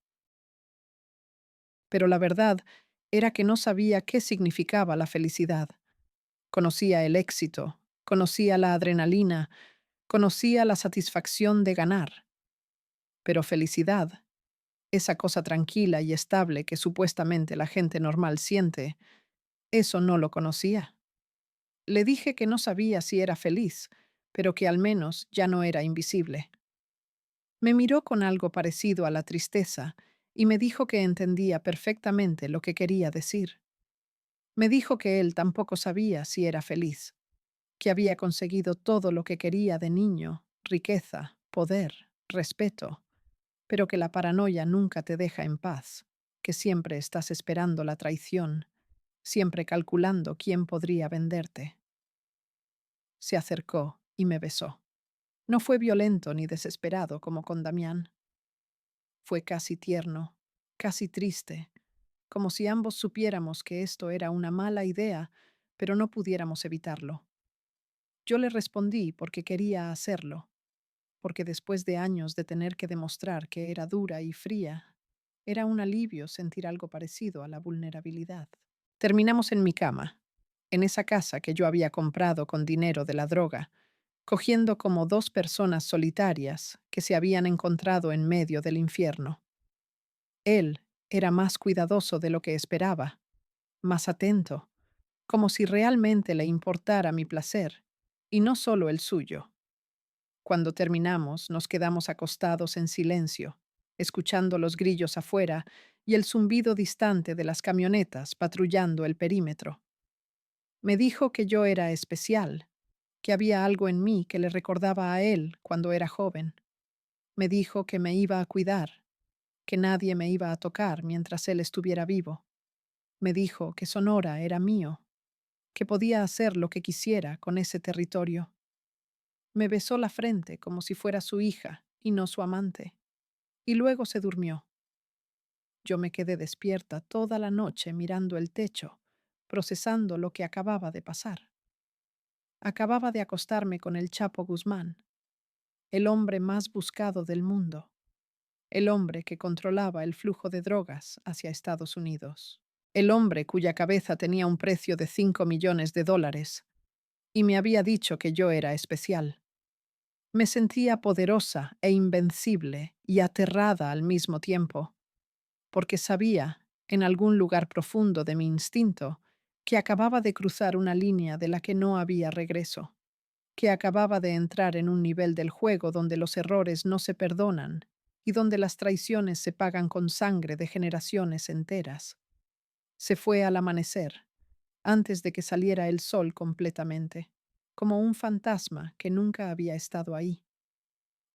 Pero la verdad era que no sabía qué significaba la felicidad. Conocía el éxito, conocía la adrenalina, conocía la satisfacción de ganar. Pero felicidad, esa cosa tranquila y estable que supuestamente la gente normal siente, eso no lo conocía. Le dije que no sabía si era feliz, pero que al menos ya no era invisible. Me miró con algo parecido a la tristeza y me dijo que entendía perfectamente lo que quería decir. Me dijo que él tampoco sabía si era feliz, que había conseguido todo lo que quería de niño, riqueza, poder, respeto, pero que la paranoia nunca te deja en paz, que siempre estás esperando la traición, siempre calculando quién podría venderte. Se acercó y me besó. No fue violento ni desesperado como con Damián. Fue casi tierno, casi triste, como si ambos supiéramos que esto era una mala idea, pero no pudiéramos evitarlo. Yo le respondí porque quería hacerlo, porque después de años de tener que demostrar que era dura y fría, era un alivio sentir algo parecido a la vulnerabilidad. Terminamos en mi cama, en esa casa que yo había comprado con dinero de la droga, cogiendo como dos personas solitarias que se habían encontrado en medio del infierno. Él era más cuidadoso de lo que esperaba, más atento, como si realmente le importara mi placer, y no solo el suyo. Cuando terminamos, nos quedamos acostados en silencio, escuchando los grillos afuera y el zumbido distante de las camionetas patrullando el perímetro. Me dijo que yo era especial, que había algo en mí que le recordaba a él cuando era joven. Me dijo que me iba a cuidar, que nadie me iba a tocar mientras él estuviera vivo. Me dijo que Sonora era mío, que podía hacer lo que quisiera con ese territorio. Me besó la frente como si fuera su hija y no su amante, y luego se durmió. Yo me quedé despierta toda la noche mirando el techo, procesando lo que acababa de pasar. Acababa de acostarme con el Chapo Guzmán, el hombre más buscado del mundo, el hombre que controlaba el flujo de drogas hacia Estados Unidos, el hombre cuya cabeza tenía un precio de $5 millones, y me había dicho que yo era especial. Me sentía poderosa e invencible y aterrada al mismo tiempo, porque sabía, en algún lugar profundo de mi instinto, que acababa de cruzar una línea de la que no había regreso, que acababa de entrar en un nivel del juego donde los errores no se perdonan y donde las traiciones se pagan con sangre de generaciones enteras. Se fue al amanecer, antes de que saliera el sol completamente, como un fantasma que nunca había estado ahí.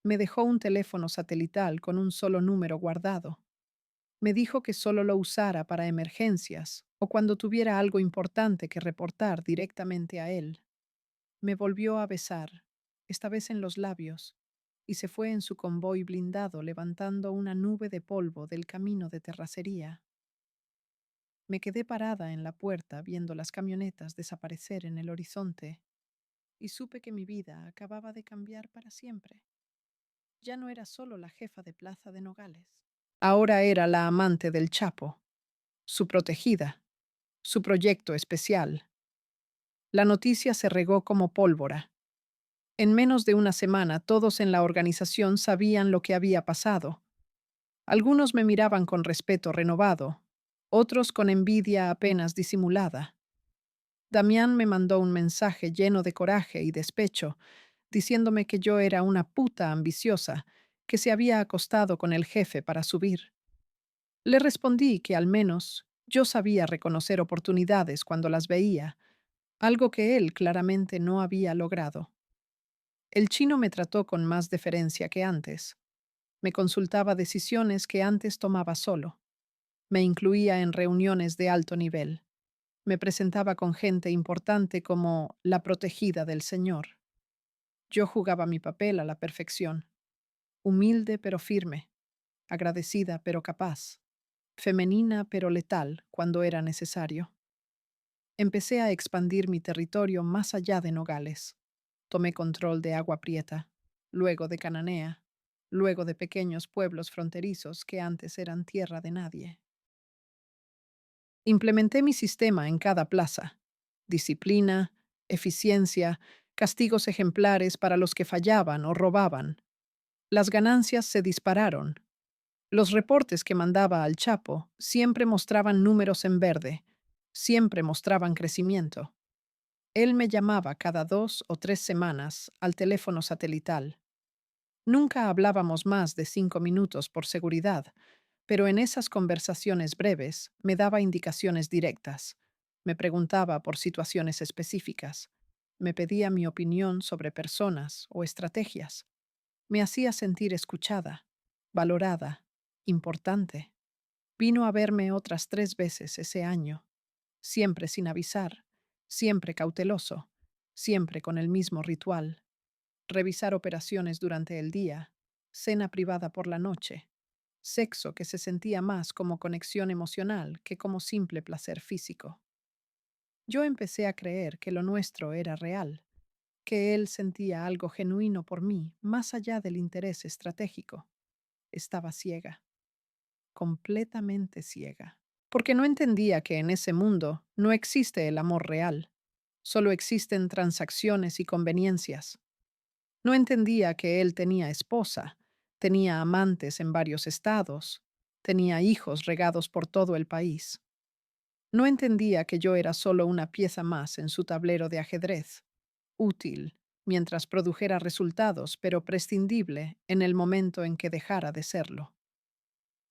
Me dejó un teléfono satelital con un solo número guardado. Me dijo que solo lo usara para emergencias o cuando tuviera algo importante que reportar directamente a él. Me volvió a besar, esta vez en los labios, y se fue en su convoy blindado levantando una nube de polvo del camino de terracería. Me quedé parada en la puerta viendo las camionetas desaparecer en el horizonte y supe que mi vida acababa de cambiar para siempre. Ya no era solo la jefa de Plaza de Nogales. Ahora era la amante del Chapo, su protegida, su proyecto especial. La noticia se regó como pólvora. En menos de una semana todos en la organización sabían lo que había pasado. Algunos me miraban con respeto renovado, otros con envidia apenas disimulada. Damián me mandó un mensaje lleno de coraje y despecho, diciéndome que yo era una puta ambiciosa, que se había acostado con el jefe para subir. Le respondí que al menos yo sabía reconocer oportunidades cuando las veía, algo que él claramente no había logrado. El chino me trató con más deferencia que antes. Me consultaba decisiones que antes tomaba solo. Me incluía en reuniones de alto nivel. Me presentaba con gente importante como la protegida del Señor. Yo jugaba mi papel a la perfección, humilde pero firme, agradecida pero capaz, femenina pero letal cuando era necesario. Empecé a expandir mi territorio más allá de Nogales. Tomé control de Agua Prieta, luego de Cananea, luego de pequeños pueblos fronterizos que antes eran tierra de nadie. Implementé mi sistema en cada plaza. Disciplina, eficiencia, castigos ejemplares para los que fallaban o robaban. Las ganancias se dispararon. Los reportes que mandaba al Chapo siempre mostraban números en verde, siempre mostraban crecimiento. Él me llamaba cada 2 o 3 semanas al teléfono satelital. Nunca hablábamos más de 5 minutos por seguridad, pero en esas conversaciones breves me daba indicaciones directas. Me preguntaba por situaciones específicas. Me pedía mi opinión sobre personas o estrategias. Me hacía sentir escuchada, valorada, importante. Vino a verme otras 3 veces ese año, siempre sin avisar, siempre cauteloso, siempre con el mismo ritual. Revisar operaciones durante el día, cena privada por la noche, sexo que se sentía más como conexión emocional que como simple placer físico. Yo empecé a creer que lo nuestro era real, que él sentía algo genuino por mí más allá del interés estratégico. Estaba ciega, completamente ciega, porque no entendía que en ese mundo no existe el amor real, solo existen transacciones y conveniencias. No entendía que él tenía esposa, tenía amantes en varios estados, tenía hijos regados por todo el país. No entendía que yo era solo una pieza más en su tablero de ajedrez, útil mientras produjera resultados, pero prescindible en el momento en que dejara de serlo.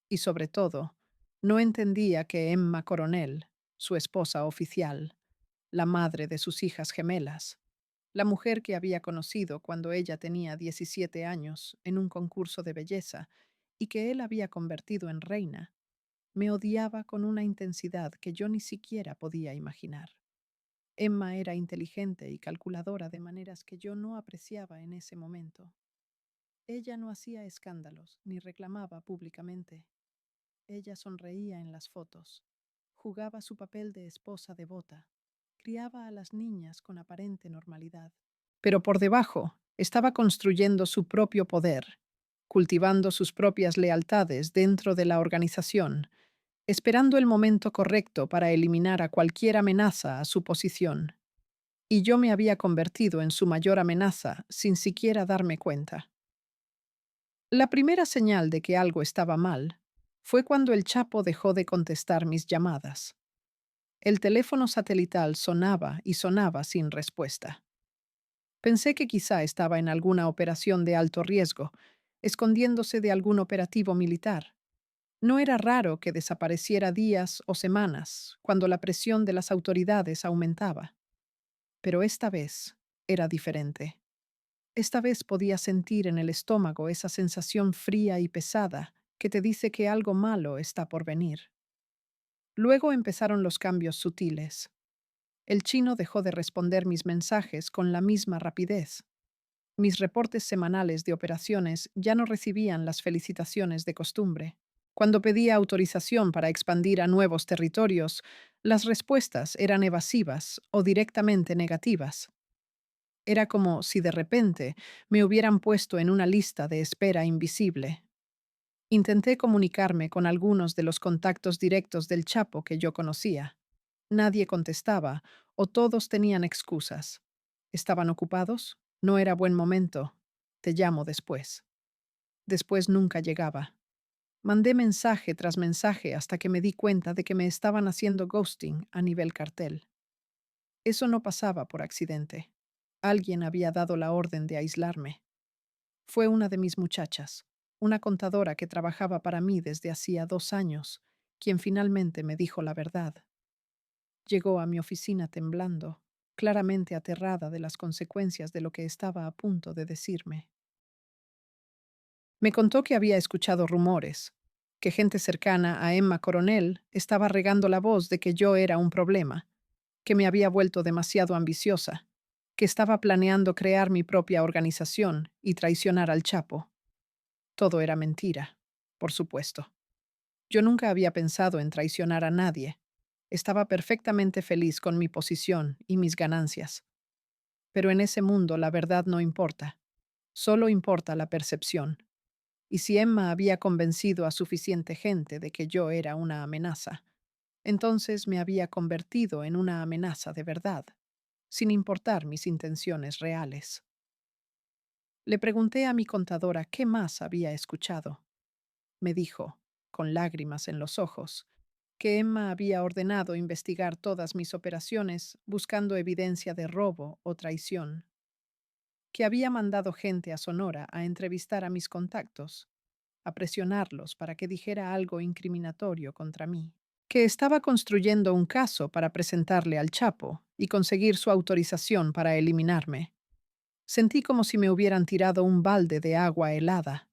Y sobre todo, no entendía que Emma Coronel, su esposa oficial, la madre de sus hijas gemelas, la mujer que había conocido cuando ella tenía 17 años en un concurso de belleza y que él había convertido en reina, me odiaba con una intensidad que yo ni siquiera podía imaginar. Emma era inteligente y calculadora de maneras que yo no apreciaba en ese momento. Ella no hacía escándalos ni reclamaba públicamente. Ella sonreía en las fotos, jugaba su papel de esposa devota, criaba a las niñas con aparente normalidad. Pero por debajo estaba construyendo su propio poder, cultivando sus propias lealtades dentro de la organización, esperando el momento correcto para eliminar a cualquier amenaza a su posición. y yo me había convertido en su mayor amenaza sin siquiera darme cuenta. La primera señal de que algo estaba mal fue cuando el Chapo dejó de contestar mis llamadas. El teléfono satelital sonaba y sonaba sin respuesta. Pensé que quizá estaba en alguna operación de alto riesgo, escondiéndose de algún operativo militar. No era raro que desapareciera días o semanas, cuando la presión de las autoridades aumentaba. Pero esta vez era diferente. Esta vez podía sentir en el estómago esa sensación fría y pesada que te dice que algo malo está por venir. Luego empezaron los cambios sutiles. El chino dejó de responder mis mensajes con la misma rapidez. Mis reportes semanales de operaciones ya no recibían las felicitaciones de costumbre. Cuando pedía autorización para expandir a nuevos territorios, las respuestas eran evasivas o directamente negativas. Era como si de repente me hubieran puesto en una lista de espera invisible. Intenté comunicarme con algunos de los contactos directos del Chapo que yo conocía. Nadie contestaba o todos tenían excusas. ¿Estaban ocupados? No era buen momento. Te llamo después. Después nunca llegaba. Mandé mensaje tras mensaje hasta que me di cuenta de que me estaban haciendo ghosting a nivel cartel. Eso no pasaba por accidente. Alguien había dado la orden de aislarme. Fue una de mis muchachas, una contadora que trabajaba para mí desde hacía 2 años, quien finalmente me dijo la verdad. Llegó a mi oficina temblando, claramente aterrada de las consecuencias de lo que estaba a punto de decirme. Me contó que había escuchado rumores, que gente cercana a Emma Coronel estaba regando la voz de que yo era un problema, que me había vuelto demasiado ambiciosa, que estaba planeando crear mi propia organización y traicionar al Chapo. Todo era mentira, por supuesto. Yo nunca había pensado en traicionar a nadie. Estaba perfectamente feliz con mi posición y mis ganancias. Pero en ese mundo la verdad no importa. Solo importa la percepción. Y si Emma había convencido a suficiente gente de que yo era una amenaza, entonces me había convertido en una amenaza de verdad, sin importar mis intenciones reales. Le pregunté a mi contadora qué más había escuchado. Me dijo, con lágrimas en los ojos, que Emma había ordenado investigar todas mis operaciones buscando evidencia de robo o traición, que había mandado gente a Sonora a entrevistar a mis contactos, a presionarlos para que dijera algo incriminatorio contra mí, que estaba construyendo un caso para presentarle al Chapo y conseguir su autorización para eliminarme. Sentí como si me hubieran tirado un balde de agua helada.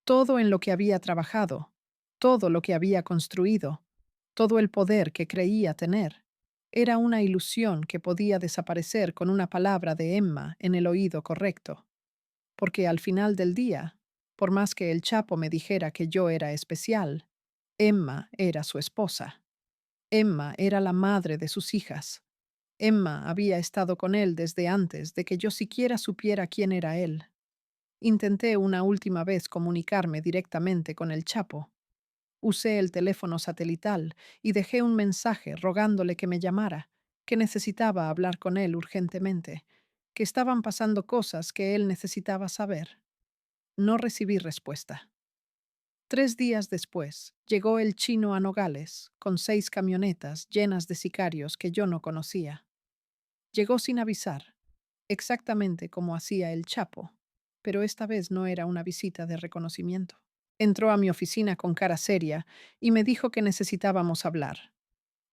Todo en lo que había trabajado, todo lo que había construido, todo el poder que creía tener, era una ilusión que podía desaparecer con una palabra de Emma en el oído correcto. Porque al final del día, por más que el Chapo me dijera que yo era especial, Emma era su esposa. Emma era la madre de sus hijas. Emma había estado con él desde antes de que yo siquiera supiera quién era él. Intenté una última vez comunicarme directamente con el Chapo. Usé el teléfono satelital y dejé un mensaje rogándole que me llamara, que necesitaba hablar con él urgentemente, que estaban pasando cosas que él necesitaba saber. No recibí respuesta. 3 días después, llegó el chino a Nogales, con 6 camionetas llenas de sicarios que yo no conocía. Llegó sin avisar, exactamente como hacía el Chapo, pero esta vez no era una visita de reconocimiento. Entró a mi oficina con cara seria y me dijo que necesitábamos hablar.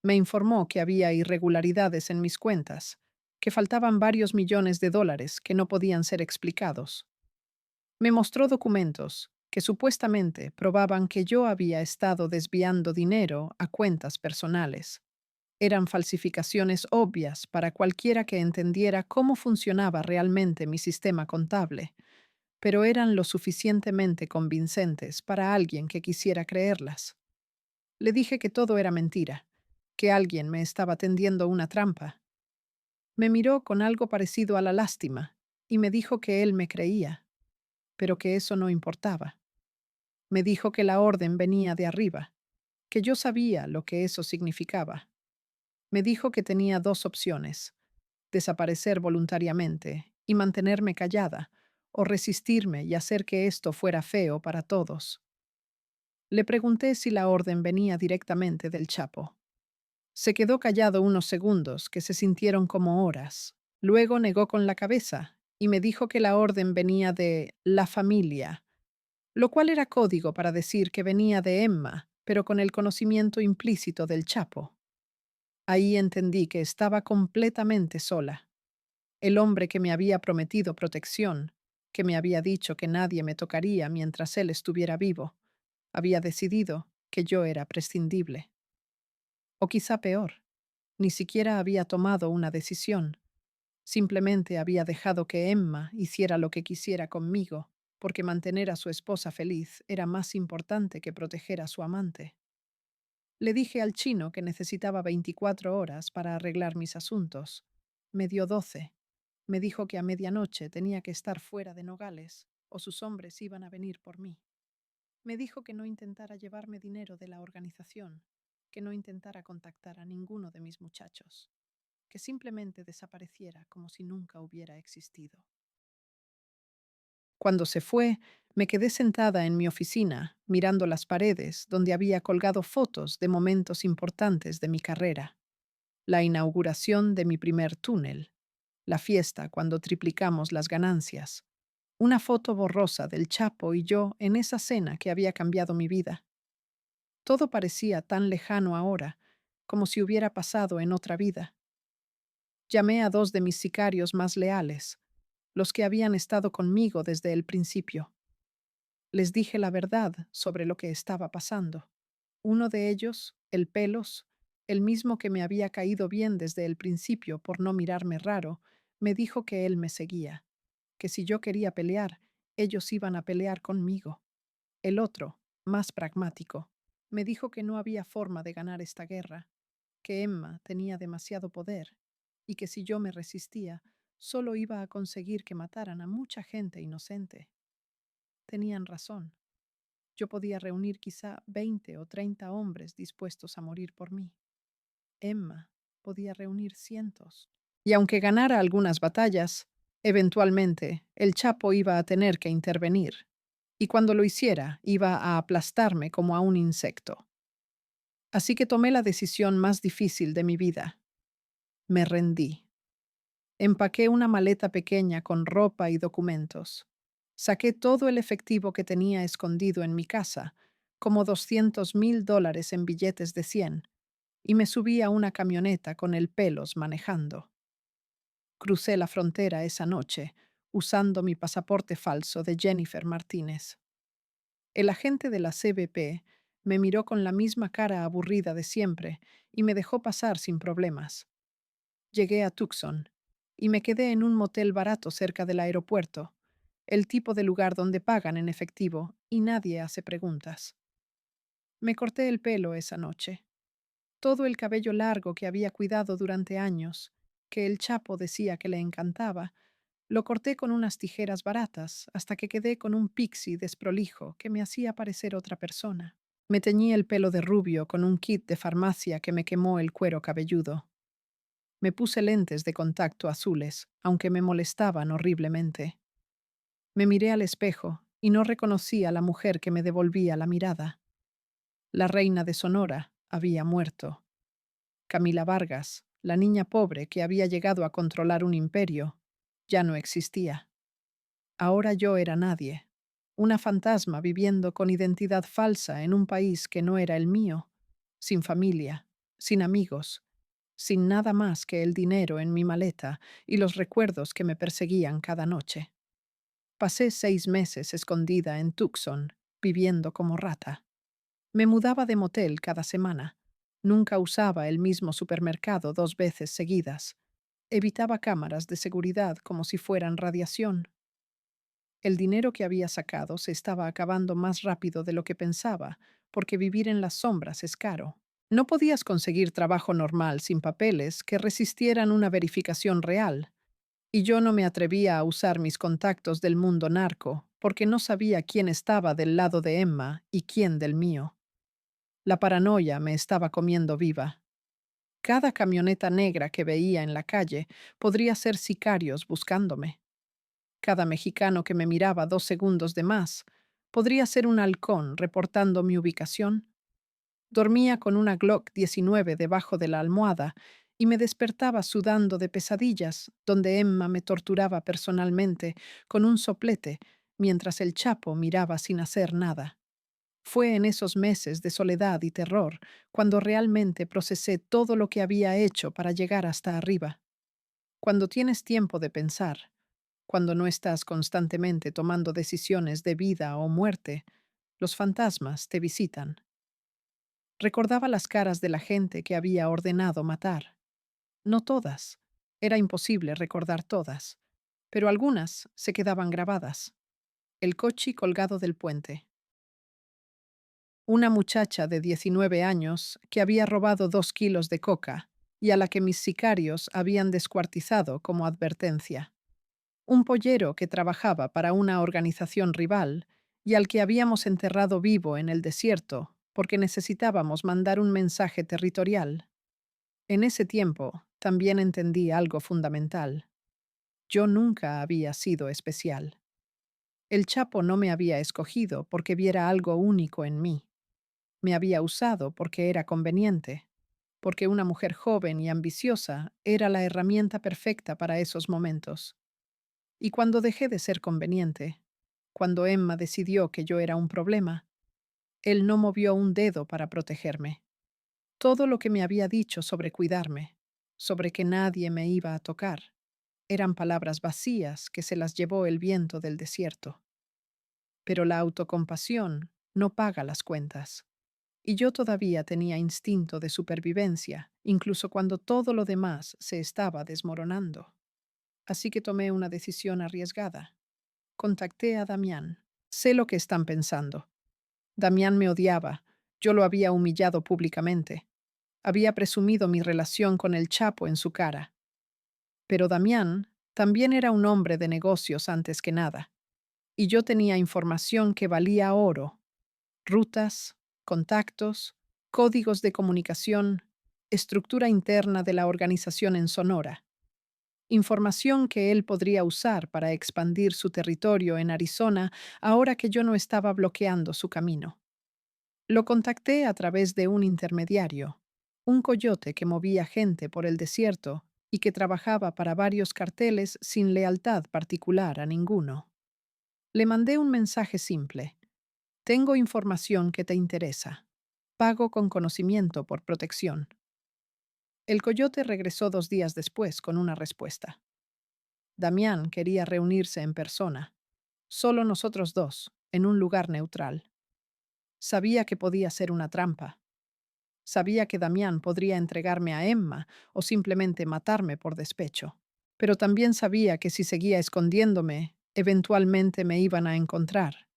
Me informó que había irregularidades en mis cuentas, que faltaban varios millones de dólares que no podían ser explicados. Me mostró documentos que supuestamente probaban que yo había estado desviando dinero a cuentas personales. Eran falsificaciones obvias para cualquiera que entendiera cómo funcionaba realmente mi sistema contable, pero eran lo suficientemente convincentes para alguien que quisiera creerlas. Le dije que todo era mentira, que alguien me estaba tendiendo una trampa. Me miró con algo parecido a la lástima y me dijo que él me creía, pero que eso no importaba. Me dijo que la orden venía de arriba, que yo sabía lo que eso significaba. Me dijo que tenía 2 opciones: desaparecer voluntariamente y mantenerme callada, o resistirme y hacer que esto fuera feo para todos. Le pregunté si la orden venía directamente del Chapo. Se quedó callado unos segundos que se sintieron como horas. Luego negó con la cabeza y me dijo que la orden venía de la familia, lo cual era código para decir que venía de Emma, pero con el conocimiento implícito del Chapo. Ahí entendí que estaba completamente sola. El hombre que me había prometido protección, que me había dicho que nadie me tocaría mientras él estuviera vivo, había decidido que yo era prescindible. O quizá peor, ni siquiera había tomado una decisión. Simplemente había dejado que Emma hiciera lo que quisiera conmigo, porque mantener a su esposa feliz era más importante que proteger a su amante. Le dije al chino que necesitaba 24 horas para arreglar mis asuntos. Me dio 12. Me dijo que a medianoche tenía que estar fuera de Nogales, o sus hombres iban a venir por mí. Me dijo que no intentara llevarme dinero de la organización, que no intentara contactar a ninguno de mis muchachos, que simplemente desapareciera como si nunca hubiera existido. Cuando se fue, me quedé sentada en mi oficina, mirando las paredes donde había colgado fotos de momentos importantes de mi carrera. La inauguración de mi primer túnel, la fiesta cuando triplicamos las ganancias, una foto borrosa del Chapo y yo en esa cena que había cambiado mi vida. Todo parecía tan lejano ahora, como si hubiera pasado en otra vida. Llamé a dos de mis sicarios más leales, los que habían estado conmigo desde el principio. Les dije la verdad sobre lo que estaba pasando. Uno de ellos, el Pelos, el mismo que me había caído bien desde el principio por no mirarme raro, me dijo que él me seguía, que si yo quería pelear, ellos iban a pelear conmigo. El otro, más pragmático, me dijo que no había forma de ganar esta guerra, que Emma tenía demasiado poder y que si yo me resistía, solo iba a conseguir que mataran a mucha gente inocente. Tenían razón. Yo podía reunir quizá 20 o 30 hombres dispuestos a morir por mí. Emma podía reunir cientos. Y aunque ganara algunas batallas, eventualmente el Chapo iba a tener que intervenir. Y cuando lo hiciera, iba a aplastarme como a un insecto. Así que tomé la decisión más difícil de mi vida. Me rendí. Empaqué una maleta pequeña con ropa y documentos. Saqué todo el efectivo que tenía escondido en mi casa, como $200,000 en billetes de 100, y me subí a una camioneta con el Pelos manejando. Crucé la frontera esa noche, usando mi pasaporte falso de Jennifer Martínez. El agente de la CBP me miró con la misma cara aburrida de siempre y me dejó pasar sin problemas. Llegué a Tucson y me quedé en un motel barato cerca del aeropuerto, el tipo de lugar donde pagan en efectivo y nadie hace preguntas. Me corté el pelo esa noche, todo el cabello largo que había cuidado durante años, que el Chapo decía que le encantaba, lo corté con unas tijeras baratas hasta que quedé con un pixie desprolijo que me hacía parecer otra persona. Me teñí el pelo de rubio con un kit de farmacia que me quemó el cuero cabelludo. Me puse lentes de contacto azules, aunque me molestaban horriblemente. Me miré al espejo y no reconocí a la mujer que me devolvía la mirada. La reina de Sonora había muerto. Camila Vargas, la niña pobre que había llegado a controlar un imperio, ya no existía. Ahora yo era nadie, una fantasma viviendo con identidad falsa en un país que no era el mío, sin familia, sin amigos, sin nada más que el dinero en mi maleta y los recuerdos que me perseguían cada noche. Pasé 6 meses escondida en Tucson, viviendo como rata. Me mudaba de motel cada semana. Nunca usaba el mismo supermercado 2 veces seguidas. Evitaba cámaras de seguridad como si fueran radiación. El dinero que había sacado se estaba acabando más rápido de lo que pensaba, porque vivir en las sombras es caro. No podías conseguir trabajo normal sin papeles que resistieran una verificación real, y yo no me atrevía a usar mis contactos del mundo narco, porque no sabía quién estaba del lado de Emma y quién del mío. La paranoia me estaba comiendo viva. Cada camioneta negra que veía en la calle podría ser sicarios buscándome. Cada mexicano que me miraba 2 segundos de más podría ser un halcón reportando mi ubicación. Dormía con una Glock 19 debajo de la almohada y me despertaba sudando de pesadillas, donde Emma me torturaba personalmente con un soplete mientras el Chapo miraba sin hacer nada. Fue en esos meses de soledad y terror cuando realmente procesé todo lo que había hecho para llegar hasta arriba. Cuando tienes tiempo de pensar, cuando no estás constantemente tomando decisiones de vida o muerte, los fantasmas te visitan. Recordaba las caras de la gente que había ordenado matar. No todas. Era imposible recordar todas. Pero algunas se quedaban grabadas. El coche colgado del puente. Una muchacha de 19 años que había robado 2 kilos de coca y a la que mis sicarios habían descuartizado como advertencia. Un pollero que trabajaba para una organización rival y al que habíamos enterrado vivo en el desierto porque necesitábamos mandar un mensaje territorial. En ese tiempo también entendí algo fundamental. Yo nunca había sido especial. El Chapo no me había escogido porque viera algo único en mí. Me había usado porque era conveniente, porque una mujer joven y ambiciosa era la herramienta perfecta para esos momentos. Y cuando dejé de ser conveniente, cuando Emma decidió que yo era un problema, él no movió un dedo para protegerme. Todo lo que me había dicho sobre cuidarme, sobre que nadie me iba a tocar, eran palabras vacías que se las llevó el viento del desierto. Pero la autocompasión no paga las cuentas. Y yo todavía tenía instinto de supervivencia, incluso cuando todo lo demás se estaba desmoronando. Así que tomé una decisión arriesgada. Contacté a Damián. Sé lo que están pensando. Damián me odiaba. Yo lo había humillado públicamente. Había presumido mi relación con el Chapo en su cara. Pero Damián también era un hombre de negocios antes que nada. Y yo tenía información que valía oro. Rutas, contactos, códigos de comunicación, estructura interna de la organización en Sonora. Información que él podría usar para expandir su territorio en Arizona ahora que yo no estaba bloqueando su camino. Lo contacté a través de un intermediario, un coyote que movía gente por el desierto y que trabajaba para varios carteles sin lealtad particular a ninguno. Le mandé un mensaje simple. Tengo información que te interesa. Pago con conocimiento por protección. El coyote regresó 2 días después con una respuesta. Damián quería reunirse en persona, solo nosotros dos, en un lugar neutral. Sabía que podía ser una trampa. Sabía que Damián podría entregarme a Emma o simplemente matarme por despecho. Pero también sabía que si seguía escondiéndome, eventualmente me iban a encontrar.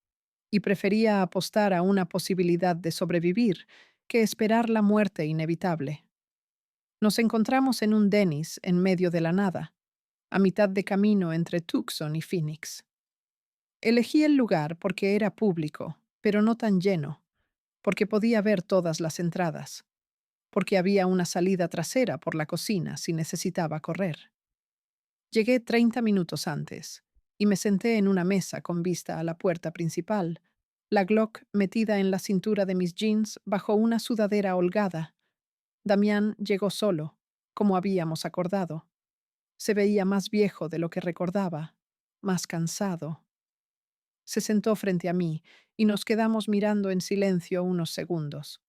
Y prefería apostar a una posibilidad de sobrevivir que esperar la muerte inevitable. Nos encontramos en un Denny's en medio de la nada, a mitad de camino entre Tucson y Phoenix. Elegí el lugar porque era público, pero no tan lleno, porque podía ver todas las entradas, porque había una salida trasera por la cocina si necesitaba correr. Llegué 30 minutos antes y me senté en una mesa con vista a la puerta principal, la Glock metida en la cintura de mis jeans bajo una sudadera holgada. Damián llegó solo, como habíamos acordado. Se veía más viejo de lo que recordaba, más cansado. Se sentó frente a mí y nos quedamos mirando en silencio unos segundos.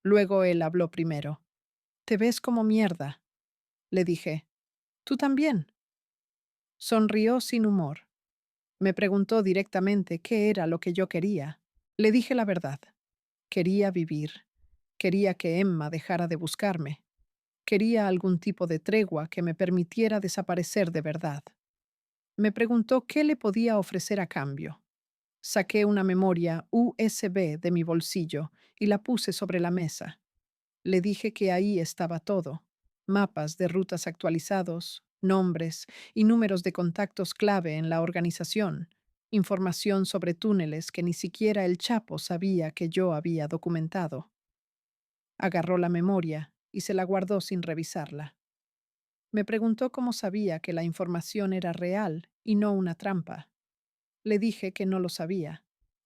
Luego él habló primero. «Te ves como mierda», le dije. «¿Tú también?». Sonrió sin humor. Me preguntó directamente qué era lo que yo quería. Le dije la verdad. Quería vivir. Quería que Emma dejara de buscarme. Quería algún tipo de tregua que me permitiera desaparecer de verdad. Me preguntó qué le podía ofrecer a cambio. Saqué una memoria USB de mi bolsillo y la puse sobre la mesa. Le dije que ahí estaba todo: mapas de rutas actualizados, nombres y números de contactos clave en la organización, información sobre túneles que ni siquiera el Chapo sabía que yo había documentado. Agarró la memoria y se la guardó sin revisarla. Me preguntó cómo sabía que la información era real y no una trampa. Le dije que no lo sabía,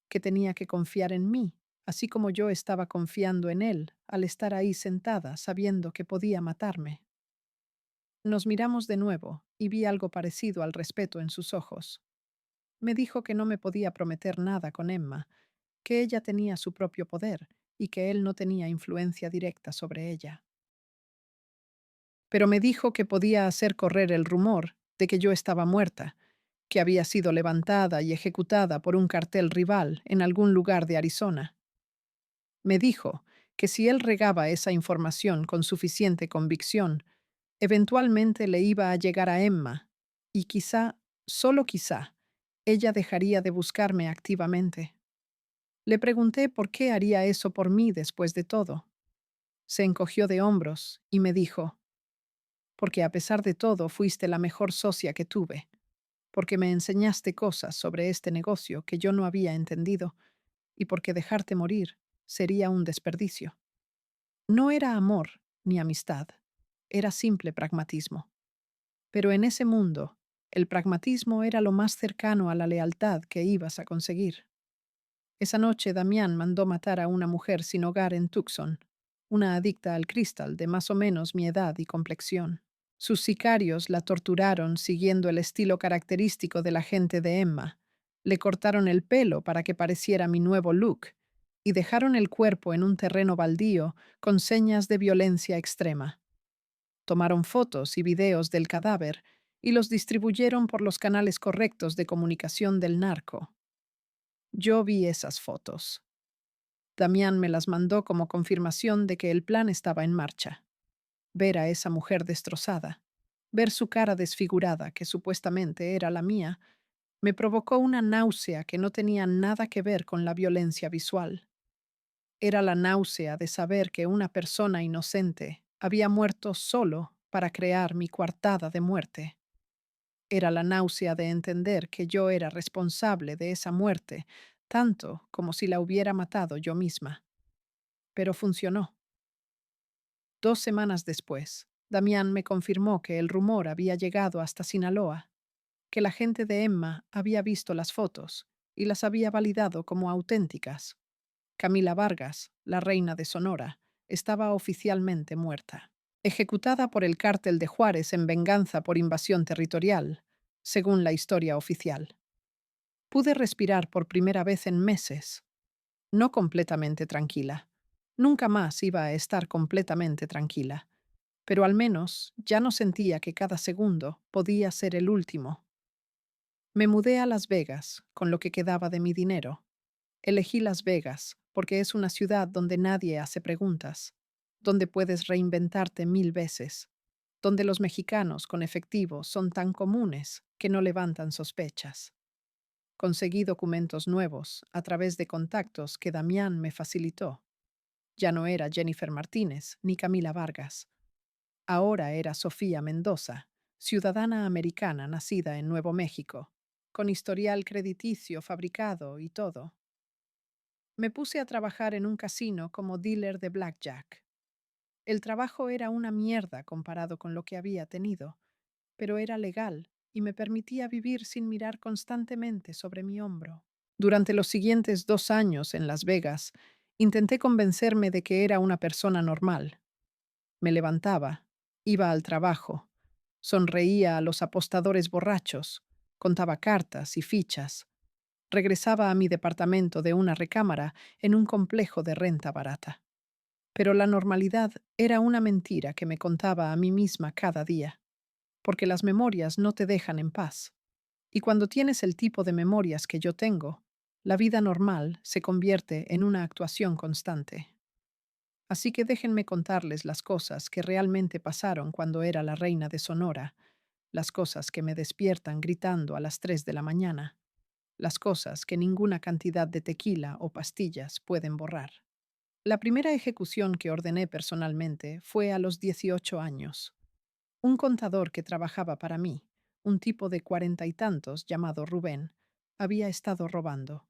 que tenía que confiar en mí, así como yo estaba confiando en él al estar ahí sentada sabiendo que podía matarme. Nos miramos de nuevo y vi algo parecido al respeto en sus ojos. Me dijo que no me podía prometer nada con Emma, que ella tenía su propio poder y que él no tenía influencia directa sobre ella. Pero me dijo que podía hacer correr el rumor de que yo estaba muerta, que había sido levantada y ejecutada por un cartel rival en algún lugar de Arizona. Me dijo que si él regaba esa información con suficiente convicción, eventualmente le iba a llegar a Emma, y quizá, solo quizá, ella dejaría de buscarme activamente. Le pregunté por qué haría eso por mí después de todo. Se encogió de hombros y me dijo, porque a pesar de todo fuiste la mejor socia que tuve, porque me enseñaste cosas sobre este negocio que yo no había entendido, y porque dejarte morir sería un desperdicio. No era amor ni amistad, era simple pragmatismo. Pero en ese mundo, el pragmatismo era lo más cercano a la lealtad que ibas a conseguir. Esa noche Damián mandó matar a una mujer sin hogar en Tucson, una adicta al cristal de más o menos mi edad y complexión. Sus sicarios la torturaron siguiendo el estilo característico de la gente de Emma. Le cortaron el pelo para que pareciera mi nuevo look y dejaron el cuerpo en un terreno baldío con señas de violencia extrema. Tomaron fotos y videos del cadáver y los distribuyeron por los canales correctos de comunicación del narco. Yo vi esas fotos. Damián me las mandó como confirmación de que el plan estaba en marcha. Ver a esa mujer destrozada, ver su cara desfigurada, que supuestamente era la mía, me provocó una náusea que no tenía nada que ver con la violencia visual. Era la náusea de saber que una persona inocente había muerto solo para crear mi coartada de muerte. Era la náusea de entender que yo era responsable de esa muerte, tanto como si la hubiera matado yo misma. Pero funcionó. 2 semanas después, Damián me confirmó que el rumor había llegado hasta Sinaloa, que la gente de Emma había visto las fotos y las había validado como auténticas. Camila Vargas, la reina de Sonora, estaba oficialmente muerta, ejecutada por el cártel de Juárez en venganza por invasión territorial, según la historia oficial. Pude respirar por primera vez en meses, no completamente tranquila. Nunca más iba a estar completamente tranquila, pero al menos ya no sentía que cada segundo podía ser el último. Me mudé a Las Vegas con lo que quedaba de mi dinero. Elegí Las Vegas porque es una ciudad donde nadie hace preguntas, donde puedes reinventarte 1000 veces, donde los mexicanos con efectivo son tan comunes que no levantan sospechas. Conseguí documentos nuevos a través de contactos que Damián me facilitó. Ya no era Jennifer Martínez ni Camila Vargas. Ahora era Sofía Mendoza, ciudadana americana nacida en Nuevo México, con historial crediticio fabricado y todo. Me puse a trabajar en un casino como dealer de blackjack. El trabajo era una mierda comparado con lo que había tenido, pero era legal y me permitía vivir sin mirar constantemente sobre mi hombro. Durante los siguientes 2 años en Las Vegas, intenté convencerme de que era una persona normal. Me levantaba, iba al trabajo, sonreía a los apostadores borrachos, contaba cartas y fichas, regresaba a mi departamento de una recámara en un complejo de renta barata. Pero la normalidad era una mentira que me contaba a mí misma cada día, porque las memorias no te dejan en paz. Y cuando tienes el tipo de memorias que yo tengo, la vida normal se convierte en una actuación constante. Así que déjenme contarles las cosas que realmente pasaron cuando era la reina de Sonora, las cosas que me despiertan gritando a las 3 de la mañana, las cosas que ninguna cantidad de tequila o pastillas pueden borrar. La primera ejecución que ordené personalmente fue a los 18 años. Un contador que trabajaba para mí, un tipo de 40 y tantos llamado Rubén, había estado robando.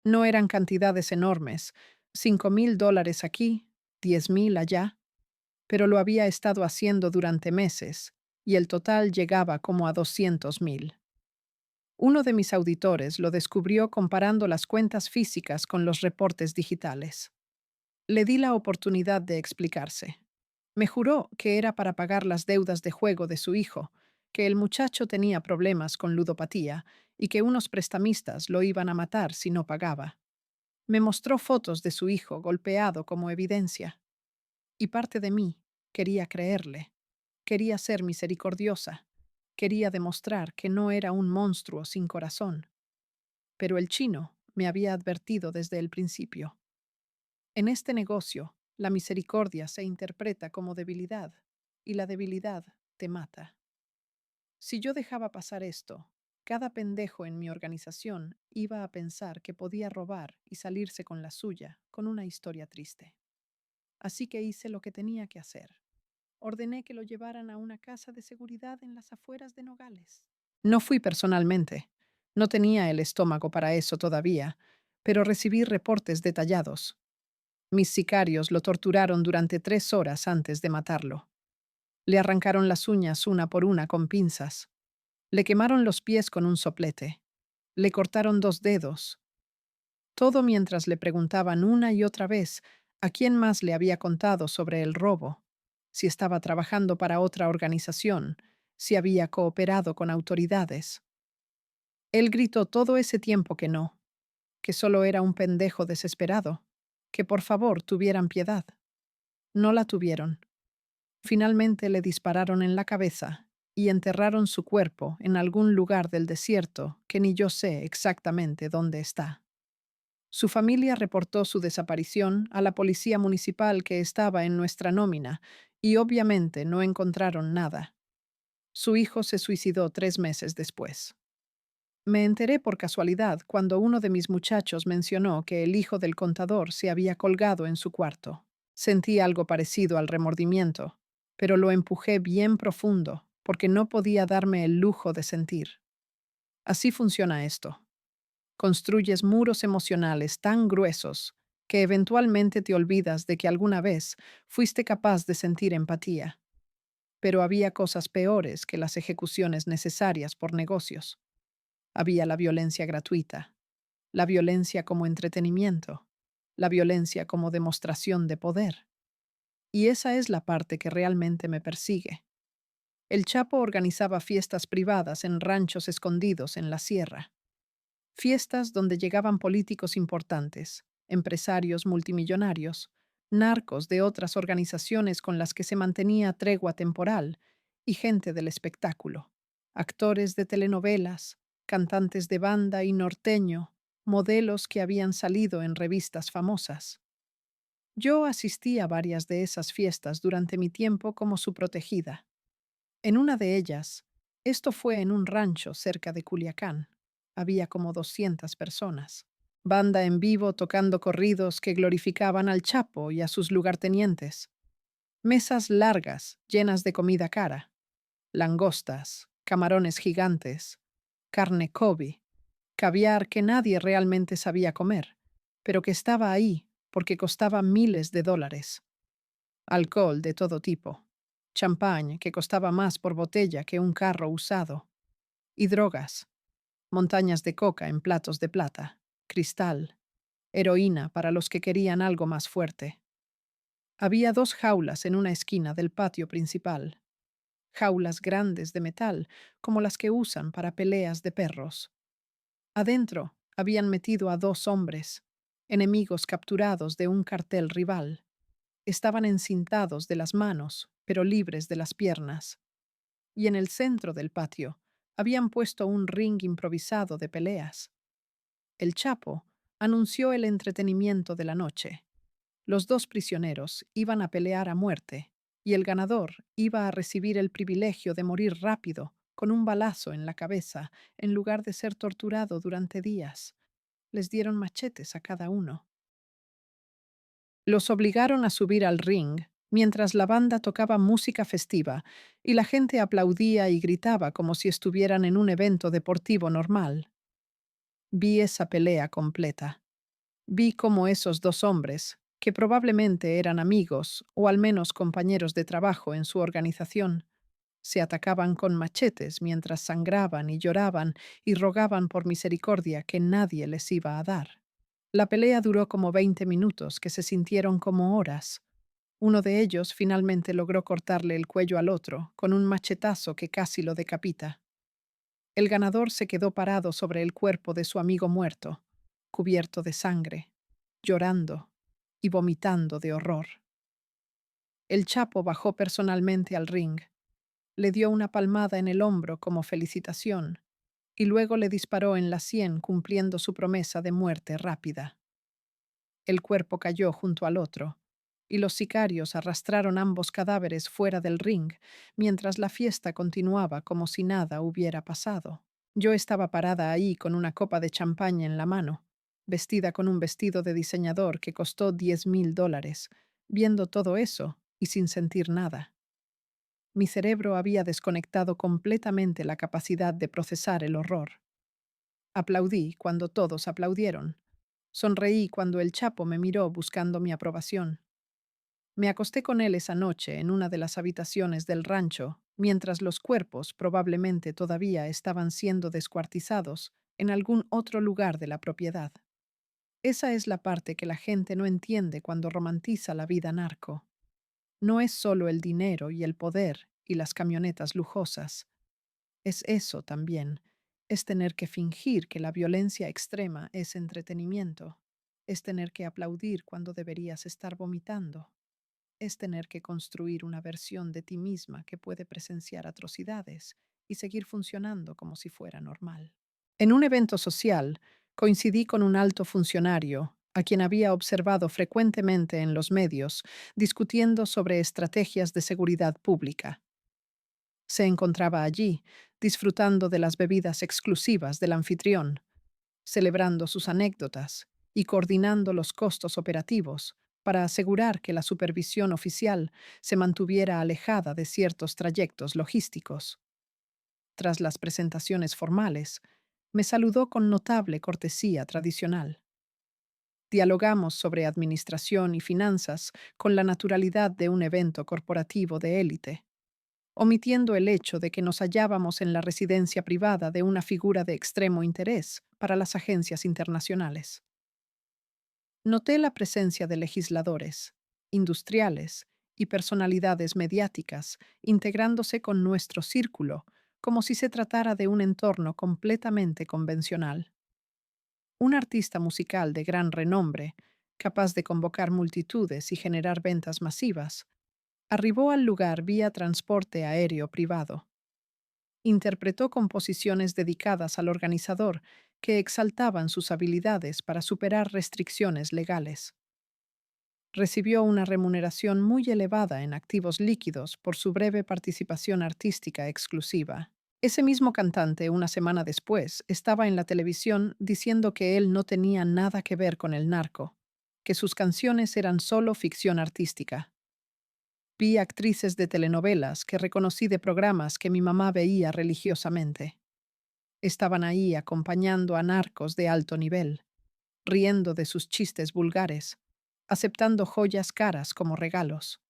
No eran cantidades enormes, $5,000 aquí, 10.000 allá, pero lo había estado haciendo durante meses, y el total llegaba como a 200.000. Uno de mis auditores lo descubrió comparando las cuentas físicas con los reportes digitales. Le di la oportunidad de explicarse. Me juró que era para pagar las deudas de juego de su hijo, que el muchacho tenía problemas con ludopatía y que unos prestamistas lo iban a matar si no pagaba. Me mostró fotos de su hijo golpeado como evidencia. Y parte de mí quería creerle. Quería ser misericordiosa. Quería demostrar que no era un monstruo sin corazón. Pero el chino me había advertido desde el principio. En este negocio, la misericordia se interpreta como debilidad, y la debilidad te mata. Si yo dejaba pasar esto, cada pendejo en mi organización iba a pensar que podía robar y salirse con la suya, con una historia triste. Así que hice lo que tenía que hacer. Ordené que lo llevaran a una casa de seguridad en las afueras de Nogales. No fui personalmente. No tenía el estómago para eso todavía, pero recibí reportes detallados. Mis sicarios lo torturaron durante 3 horas antes de matarlo. Le arrancaron las uñas una por una con pinzas. Le quemaron los pies con un soplete. Le cortaron 2 dedos. Todo mientras le preguntaban una y otra vez a quién más le había contado sobre el robo, si estaba trabajando para otra organización, si había cooperado con autoridades. Él gritó todo ese tiempo que no, que solo era un pendejo desesperado, que por favor tuvieran piedad. No la tuvieron. Finalmente le dispararon en la cabeza y enterraron su cuerpo en algún lugar del desierto que ni yo sé exactamente dónde está. Su familia reportó su desaparición a la policía municipal que estaba en nuestra nómina y obviamente no encontraron nada. Su hijo se suicidó 3 meses después. Me enteré por casualidad cuando uno de mis muchachos mencionó que el hijo del contador se había colgado en su cuarto. Sentí algo parecido al remordimiento, pero lo empujé bien profundo porque no podía darme el lujo de sentir. Así funciona esto. Construyes muros emocionales tan gruesos que eventualmente te olvidas de que alguna vez fuiste capaz de sentir empatía. Pero había cosas peores que las ejecuciones necesarias por negocios. Había la violencia gratuita, la violencia como entretenimiento, la violencia como demostración de poder. Y esa es la parte que realmente me persigue. El Chapo organizaba fiestas privadas en ranchos escondidos en la sierra. Fiestas donde llegaban políticos importantes, empresarios multimillonarios, narcos de otras organizaciones con las que se mantenía tregua temporal y gente del espectáculo, actores de telenovelas, cantantes de banda y norteño, modelos que habían salido en revistas famosas. Yo asistí a varias de esas fiestas durante mi tiempo como su protegida. En una de ellas, esto fue en un rancho cerca de Culiacán. Había como 200 personas. Banda en vivo tocando corridos que glorificaban al Chapo y a sus lugartenientes. Mesas largas, llenas de comida cara. Langostas, camarones gigantes, carne Kobe, caviar que nadie realmente sabía comer, pero que estaba ahí porque costaba miles de dólares. Alcohol de todo tipo. Champán que costaba más por botella que un carro usado. Y drogas. Montañas de coca en platos de plata. Cristal. Heroína para los que querían algo más fuerte. Había 2 jaulas en una esquina del patio principal. Jaulas grandes de metal, como las que usan para peleas de perros. Adentro habían metido a 2 hombres, enemigos capturados de un cartel rival. Estaban encintados de las manos, pero libres de las piernas. Y en el centro del patio habían puesto un ring improvisado de peleas. El Chapo anunció el entretenimiento de la noche. Los 2 prisioneros iban a pelear a muerte, y el ganador iba a recibir el privilegio de morir rápido, con un balazo en la cabeza, en lugar de ser torturado durante días. Les dieron machetes a cada uno. Los obligaron a subir al ring mientras la banda tocaba música festiva y la gente aplaudía y gritaba como si estuvieran en un evento deportivo normal. Vi esa pelea completa. Vi cómo esos 2 hombres, que probablemente eran amigos o al menos compañeros de trabajo en su organización. Se atacaban con machetes mientras sangraban y lloraban y rogaban por misericordia que nadie les iba a dar. La pelea duró como 20 minutos, que se sintieron como horas. Uno de ellos finalmente logró cortarle el cuello al otro, con un machetazo que casi lo decapita. El ganador se quedó parado sobre el cuerpo de su amigo muerto, cubierto de sangre, llorando y vomitando de horror. El Chapo bajó personalmente al ring, le dio una palmada en el hombro como felicitación y luego le disparó en la sien cumpliendo su promesa de muerte rápida. El cuerpo cayó junto al otro, y los sicarios arrastraron ambos cadáveres fuera del ring, mientras la fiesta continuaba como si nada hubiera pasado. Yo estaba parada ahí con una copa de champaña en la mano, vestida con un vestido de diseñador que costó $10,000, viendo todo eso y sin sentir nada. Mi cerebro había desconectado completamente la capacidad de procesar el horror. Aplaudí cuando todos aplaudieron. Sonreí cuando el Chapo me miró buscando mi aprobación. Me acosté con él esa noche en una de las habitaciones del rancho, mientras los cuerpos probablemente todavía estaban siendo descuartizados en algún otro lugar de la propiedad. Esa es la parte que la gente no entiende cuando romantiza la vida narco. No es solo el dinero y el poder y las camionetas lujosas. Es eso también. Es tener que fingir que la violencia extrema es entretenimiento. Es tener que aplaudir cuando deberías estar vomitando. Es tener que construir una versión de ti misma que puede presenciar atrocidades y seguir funcionando como si fuera normal. En un evento social, coincidí con un alto funcionario, a quien había observado frecuentemente en los medios, discutiendo sobre estrategias de seguridad pública. Se encontraba allí, disfrutando de las bebidas exclusivas del anfitrión, celebrando sus anécdotas y coordinando los costos operativos para asegurar que la supervisión oficial se mantuviera alejada de ciertos trayectos logísticos. Tras las presentaciones formales, me saludó con notable cortesía tradicional. Dialogamos sobre administración y finanzas con la naturalidad de un evento corporativo de élite, omitiendo el hecho de que nos hallábamos en la residencia privada de una figura de extremo interés para las agencias internacionales. Noté la presencia de legisladores, industriales y personalidades mediáticas integrándose con nuestro círculo como si se tratara de un entorno completamente convencional. Un artista musical de gran renombre, capaz de convocar multitudes y generar ventas masivas, arribó al lugar vía transporte aéreo privado. Interpretó composiciones dedicadas al organizador que exaltaban sus habilidades para superar restricciones legales. Recibió una remuneración muy elevada en activos líquidos por su breve participación artística exclusiva. Ese mismo cantante, una semana después, estaba en la televisión diciendo que él no tenía nada que ver con el narco, que sus canciones eran solo ficción artística. Vi actrices de telenovelas que reconocí de programas que mi mamá veía religiosamente. Estaban ahí acompañando a narcos de alto nivel, riendo de sus chistes vulgares, aceptando joyas caras como regalos.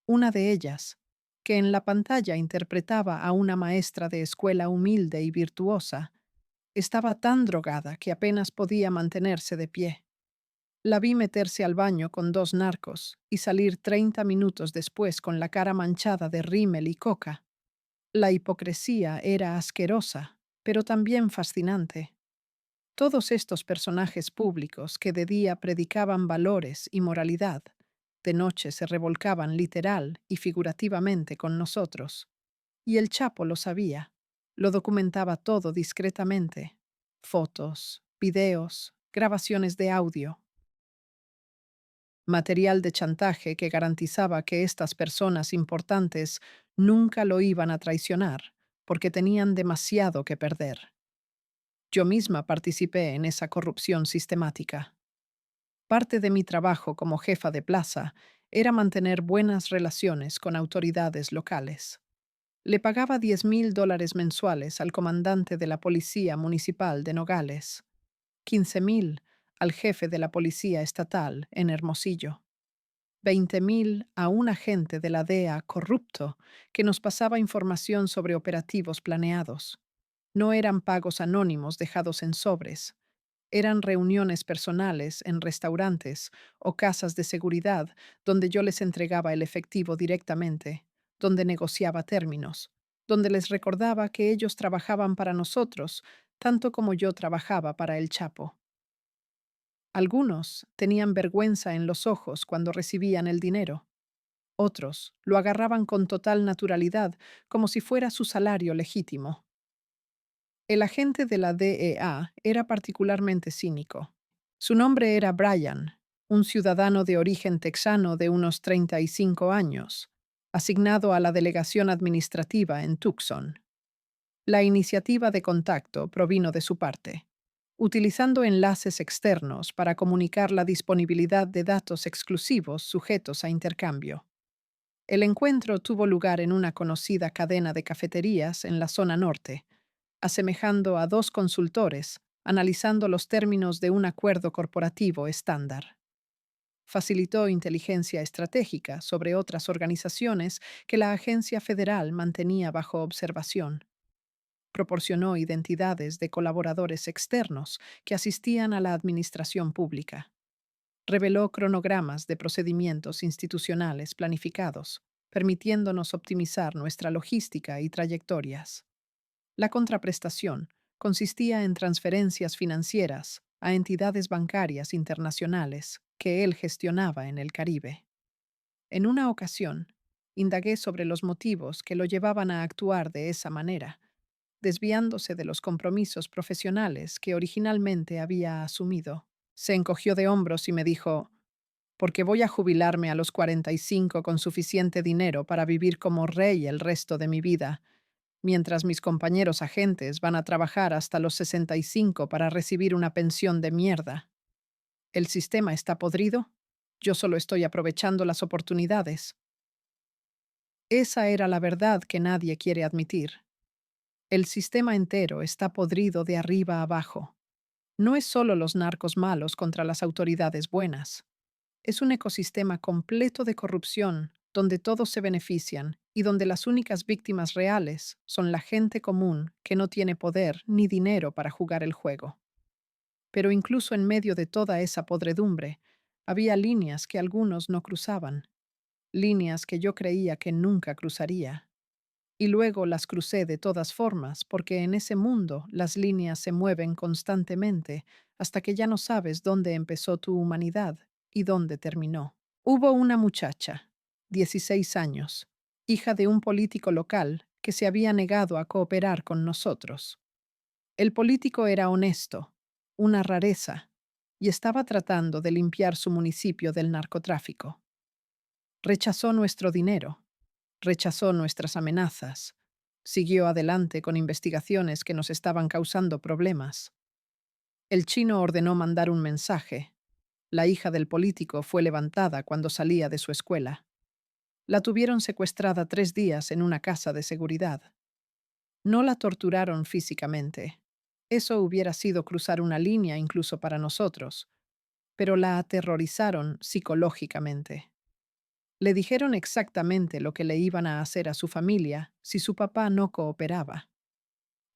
Una de ellas, que en la pantalla interpretaba a una maestra de escuela humilde y virtuosa, estaba tan drogada que apenas podía mantenerse de pie. La vi meterse al baño con dos narcos y salir 30 minutos después con la cara manchada de rímel y coca. La hipocresía era asquerosa, pero también fascinante. Todos estos personajes públicos que de día predicaban valores y moralidad, de noche se revolcaban literal y figurativamente con nosotros. Y el Chapo lo sabía. Lo documentaba todo discretamente. Fotos, videos, grabaciones de audio. Material de chantaje que garantizaba que estas personas importantes nunca lo iban a traicionar, porque tenían demasiado que perder. Yo misma participé en esa corrupción sistemática. Parte de mi trabajo como jefa de plaza era mantener buenas relaciones con autoridades locales. Le pagaba $10,000 mensuales al comandante de la Policía Municipal de Nogales, 15,000 al jefe de la policía estatal en Hermosillo. 20.000 a un agente de la DEA corrupto que nos pasaba información sobre operativos planeados. No eran pagos anónimos dejados en sobres. Eran reuniones personales en restaurantes o casas de seguridad donde yo les entregaba el efectivo directamente, donde negociaba términos, donde les recordaba que ellos trabajaban para nosotros, tanto como yo trabajaba para el Chapo. Algunos tenían vergüenza en los ojos cuando recibían el dinero. Otros lo agarraban con total naturalidad, como si fuera su salario legítimo. El agente de la DEA era particularmente cínico. Su nombre era Brian, un ciudadano de origen texano de unos 35 años, asignado a la delegación administrativa en Tucson. La iniciativa de contacto provino de su parte, utilizando enlaces externos para comunicar la disponibilidad de datos exclusivos sujetos a intercambio. El encuentro tuvo lugar en una conocida cadena de cafeterías en la zona norte, asemejando a dos consultores, analizando los términos de un acuerdo corporativo estándar. Facilitó inteligencia estratégica sobre otras organizaciones que la agencia federal mantenía bajo observación. Proporcionó identidades de colaboradores externos que asistían a la administración pública. Reveló cronogramas de procedimientos institucionales planificados, permitiéndonos optimizar nuestra logística y trayectorias. La contraprestación consistía en transferencias financieras a entidades bancarias internacionales que él gestionaba en el Caribe. En una ocasión, indagué sobre los motivos que lo llevaban a actuar de esa manera, desviándose de los compromisos profesionales que originalmente había asumido. Se encogió de hombros y me dijo, porque voy a jubilarme a los 45 con suficiente dinero para vivir como rey el resto de mi vida, mientras mis compañeros agentes van a trabajar hasta los 65 para recibir una pensión de mierda. ¿El sistema está podrido? Yo solo estoy aprovechando las oportunidades. Esa era la verdad que nadie quiere admitir. El sistema entero está podrido de arriba a abajo. No es solo los narcos malos contra las autoridades buenas. Es un ecosistema completo de corrupción, donde todos se benefician y donde las únicas víctimas reales son la gente común que no tiene poder ni dinero para jugar el juego. Pero incluso en medio de toda esa podredumbre, había líneas que algunos no cruzaban, líneas que yo creía que nunca cruzaría. Y luego las crucé de todas formas, porque en ese mundo las líneas se mueven constantemente hasta que ya no sabes dónde empezó tu humanidad y dónde terminó. Hubo una muchacha, 16 años, hija de un político local que se había negado a cooperar con nosotros. El político era honesto, una rareza, y estaba tratando de limpiar su municipio del narcotráfico. Rechazó nuestro dinero, rechazó nuestras amenazas, siguió adelante con investigaciones que nos estaban causando problemas. El chino ordenó mandar un mensaje. La hija del político fue levantada cuando salía de su escuela. La tuvieron secuestrada 3 días en una casa de seguridad. No la torturaron físicamente. Eso hubiera sido cruzar una línea incluso para nosotros, pero la aterrorizaron psicológicamente. Le dijeron exactamente lo que le iban a hacer a su familia si su papá no cooperaba.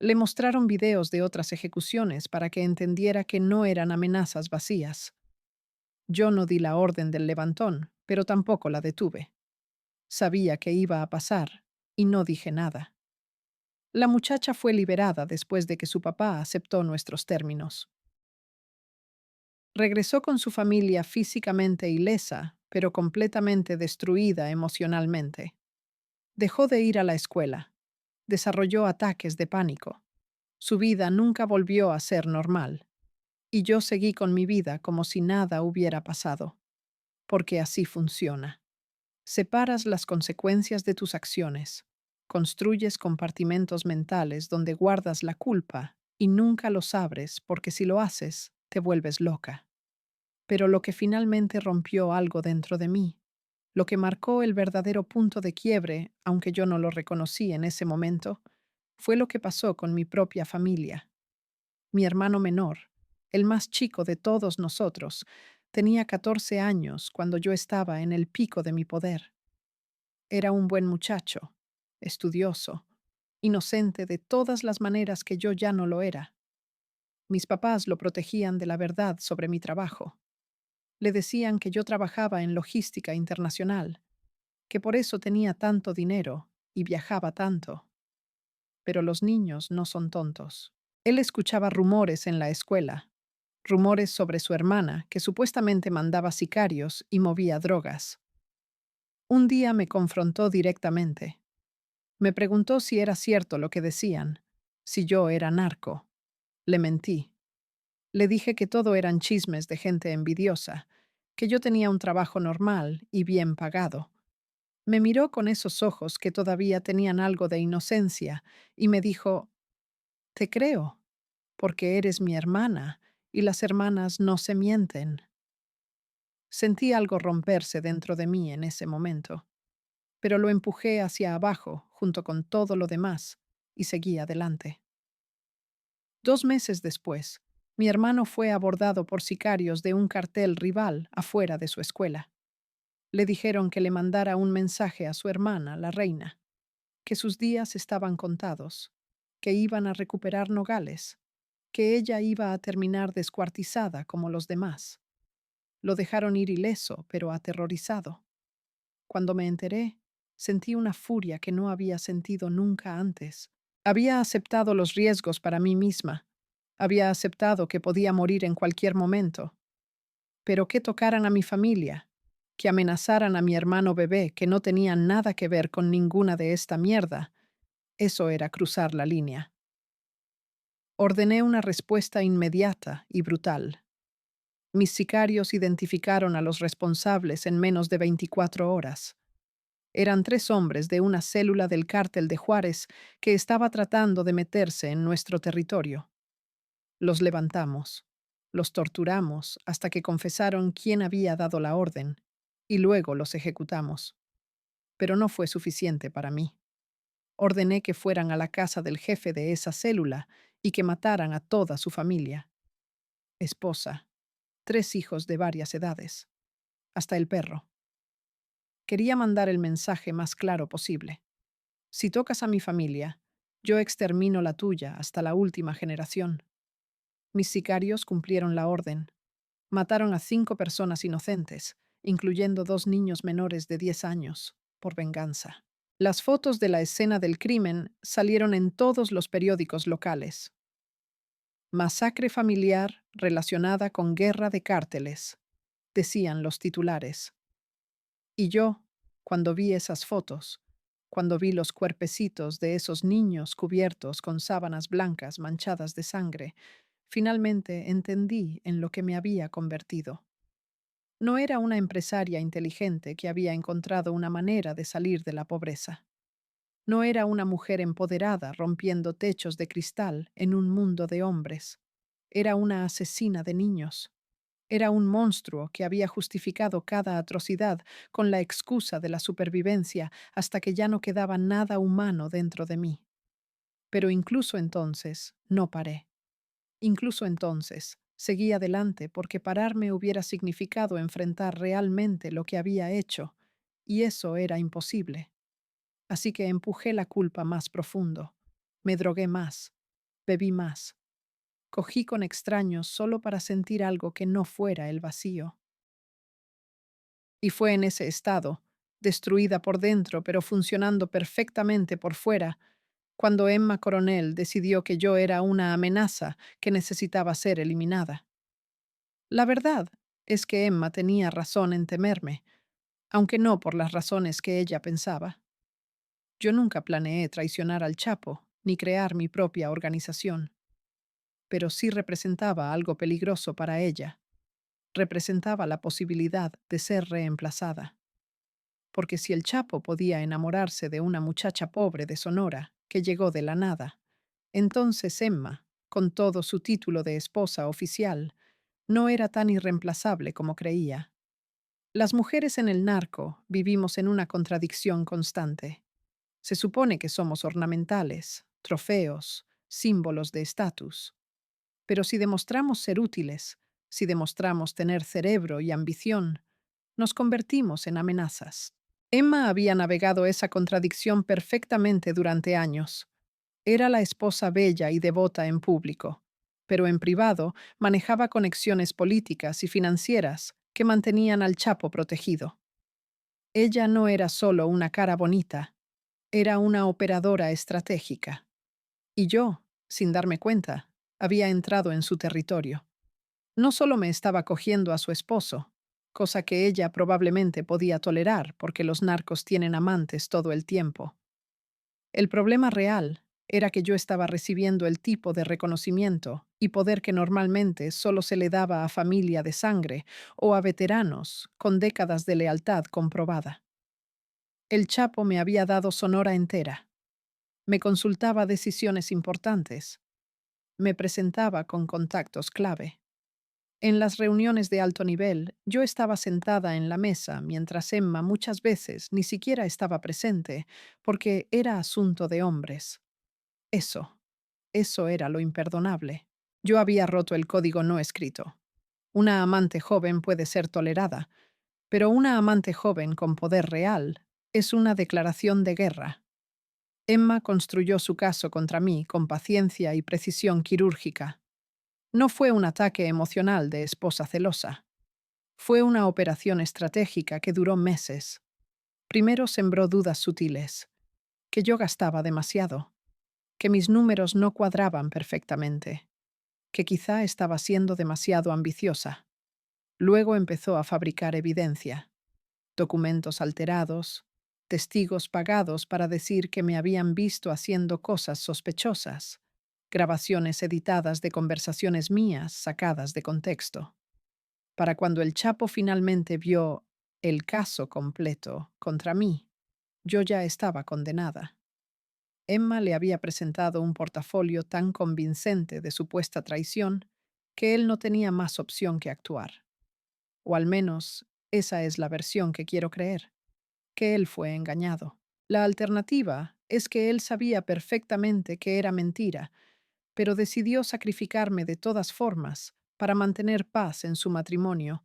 Le mostraron videos de otras ejecuciones para que entendiera que no eran amenazas vacías. Yo no di la orden del levantón, pero tampoco la detuve. Sabía que iba a pasar y no dije nada. La muchacha fue liberada después de que su papá aceptó nuestros términos. Regresó con su familia físicamente ilesa, pero completamente destruida emocionalmente. Dejó de ir a la escuela. Desarrolló ataques de pánico. Su vida nunca volvió a ser normal. Y yo seguí con mi vida como si nada hubiera pasado. Porque así funciona. Separas las consecuencias de tus acciones. Construyes compartimentos mentales donde guardas la culpa y nunca los abres porque si lo haces, te vuelves loca. Pero lo que finalmente rompió algo dentro de mí, lo que marcó el verdadero punto de quiebre, aunque yo no lo reconocí en ese momento, fue lo que pasó con mi propia familia. Mi hermano menor, el más chico de todos nosotros, tenía 14 años cuando yo estaba en el pico de mi poder. Era un buen muchacho, estudioso, inocente de todas las maneras que yo ya no lo era. Mis papás lo protegían de la verdad sobre mi trabajo. Le decían que yo trabajaba en logística internacional, que por eso tenía tanto dinero y viajaba tanto. Pero los niños no son tontos. Él escuchaba rumores en la escuela, rumores sobre su hermana, que supuestamente mandaba sicarios y movía drogas. Un día me confrontó directamente. Me preguntó si era cierto lo que decían, si yo era narco. Le mentí. Le dije que todo eran chismes de gente envidiosa, que yo tenía un trabajo normal y bien pagado. Me miró con esos ojos que todavía tenían algo de inocencia y me dijo, te creo, porque eres mi hermana y las hermanas no se mienten. Sentí algo romperse dentro de mí en ese momento, pero lo empujé hacia abajo junto con todo lo demás y seguí adelante. 2 meses después, mi hermano fue abordado por sicarios de un cartel rival afuera de su escuela. Le dijeron que le mandara un mensaje a su hermana, la reina, que sus días estaban contados, que iban a recuperar Nogales, que ella iba a terminar descuartizada como los demás. Lo dejaron ir ileso, pero aterrorizado. Cuando me enteré, sentí una furia que no había sentido nunca antes. Había aceptado los riesgos para mí misma. Había aceptado que podía morir en cualquier momento. Pero que tocaran a mi familia, que amenazaran a mi hermano bebé, que no tenía nada que ver con ninguna de esta mierda, eso era cruzar la línea. Ordené una respuesta inmediata y brutal. Mis sicarios identificaron a los responsables en menos de 24 horas. Eran 3 hombres de una célula del cártel de Juárez que estaba tratando de meterse en nuestro territorio. Los levantamos, los torturamos hasta que confesaron quién había dado la orden, y luego los ejecutamos. Pero no fue suficiente para mí. Ordené que fueran a la casa del jefe de esa célula y que mataran a toda su familia. Esposa, 3 hijos de varias edades, hasta el perro. Quería mandar el mensaje más claro posible. Si tocas a mi familia, yo extermino la tuya hasta la última generación. Mis sicarios cumplieron la orden. Mataron a 5 personas inocentes, incluyendo 2 niños menores de 10 años, por venganza. Las fotos de la escena del crimen salieron en todos los periódicos locales. Masacre familiar relacionada con guerra de cárteles, decían los titulares. Y yo, cuando vi esas fotos, cuando vi los cuerpecitos de esos niños cubiertos con sábanas blancas manchadas de sangre, finalmente entendí en lo que me había convertido. No era una empresaria inteligente que había encontrado una manera de salir de la pobreza. No era una mujer empoderada rompiendo techos de cristal en un mundo de hombres. Era una asesina de niños. Era un monstruo que había justificado cada atrocidad con la excusa de la supervivencia hasta que ya no quedaba nada humano dentro de mí. Pero incluso entonces no paré. Incluso entonces seguí adelante porque pararme hubiera significado enfrentar realmente lo que había hecho, y eso era imposible. Así que empujé la culpa más profundo. Me drogué más. Bebí más. Cogí con extraños solo para sentir algo que no fuera el vacío. Y fue en ese estado, destruida por dentro pero funcionando perfectamente por fuera, cuando Emma Coronel decidió que yo era una amenaza que necesitaba ser eliminada. La verdad es que Emma tenía razón en temerme, aunque no por las razones que ella pensaba. Yo nunca planeé traicionar al Chapo ni crear mi propia organización, pero sí representaba algo peligroso para ella. Representaba la posibilidad de ser reemplazada. Porque si el Chapo podía enamorarse de una muchacha pobre de Sonora que llegó de la nada, entonces Emma, con todo su título de esposa oficial, no era tan irreemplazable como creía. Las mujeres en el narco vivimos en una contradicción constante. Se supone que somos ornamentales, trofeos, símbolos de estatus. Pero si demostramos ser útiles, si demostramos tener cerebro y ambición, nos convertimos en amenazas. Emma había navegado esa contradicción perfectamente durante años. Era la esposa bella y devota en público, pero en privado manejaba conexiones políticas y financieras que mantenían al Chapo protegido. Ella no era solo una cara bonita, era una operadora estratégica. Y yo, sin darme cuenta, había entrado en su territorio. No solo me estaba cogiendo a su esposo, cosa que ella probablemente podía tolerar porque los narcos tienen amantes todo el tiempo. El problema real era que yo estaba recibiendo el tipo de reconocimiento y poder que normalmente solo se le daba a familia de sangre o a veteranos con décadas de lealtad comprobada. El Chapo me había dado Sonora entera, me consultaba decisiones importantes, me presentaba con contactos clave. En las reuniones de alto nivel, yo estaba sentada en la mesa mientras Emma muchas veces ni siquiera estaba presente porque era asunto de hombres. Eso, eso era lo imperdonable. Yo había roto el código no escrito. Una amante joven puede ser tolerada, pero una amante joven con poder real es una declaración de guerra. Emma construyó su caso contra mí con paciencia y precisión quirúrgica. No fue un ataque emocional de esposa celosa. Fue una operación estratégica que duró meses. Primero sembró dudas sutiles, que yo gastaba demasiado, que mis números no cuadraban perfectamente, que quizá estaba siendo demasiado ambiciosa. Luego empezó a fabricar evidencia, documentos alterados, testigos pagados para decir que me habían visto haciendo cosas sospechosas, grabaciones editadas de conversaciones mías sacadas de contexto. Para cuando el Chapo finalmente vio el caso completo contra mí, yo ya estaba condenada. Emma le había presentado un portafolio tan convincente de supuesta traición que él no tenía más opción que actuar. O al menos, esa es la versión que quiero creer, que él fue engañado. La alternativa es que él sabía perfectamente que era mentira, pero decidió sacrificarme de todas formas para mantener paz en su matrimonio,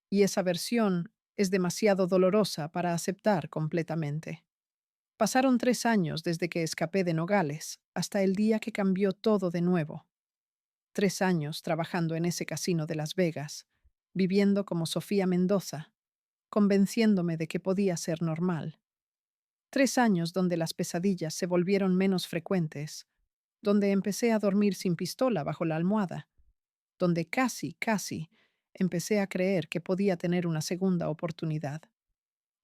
y esa versión es demasiado dolorosa para aceptar completamente. Pasaron 3 años desde que escapé de Nogales hasta el día que cambió todo de nuevo. 3 años trabajando en ese casino de Las Vegas, viviendo como Sofía Mendoza, convenciéndome de que podía ser normal. 3 años donde las pesadillas se volvieron menos frecuentes, donde empecé a dormir sin pistola bajo la almohada, donde casi, empecé a creer que podía tener una segunda oportunidad.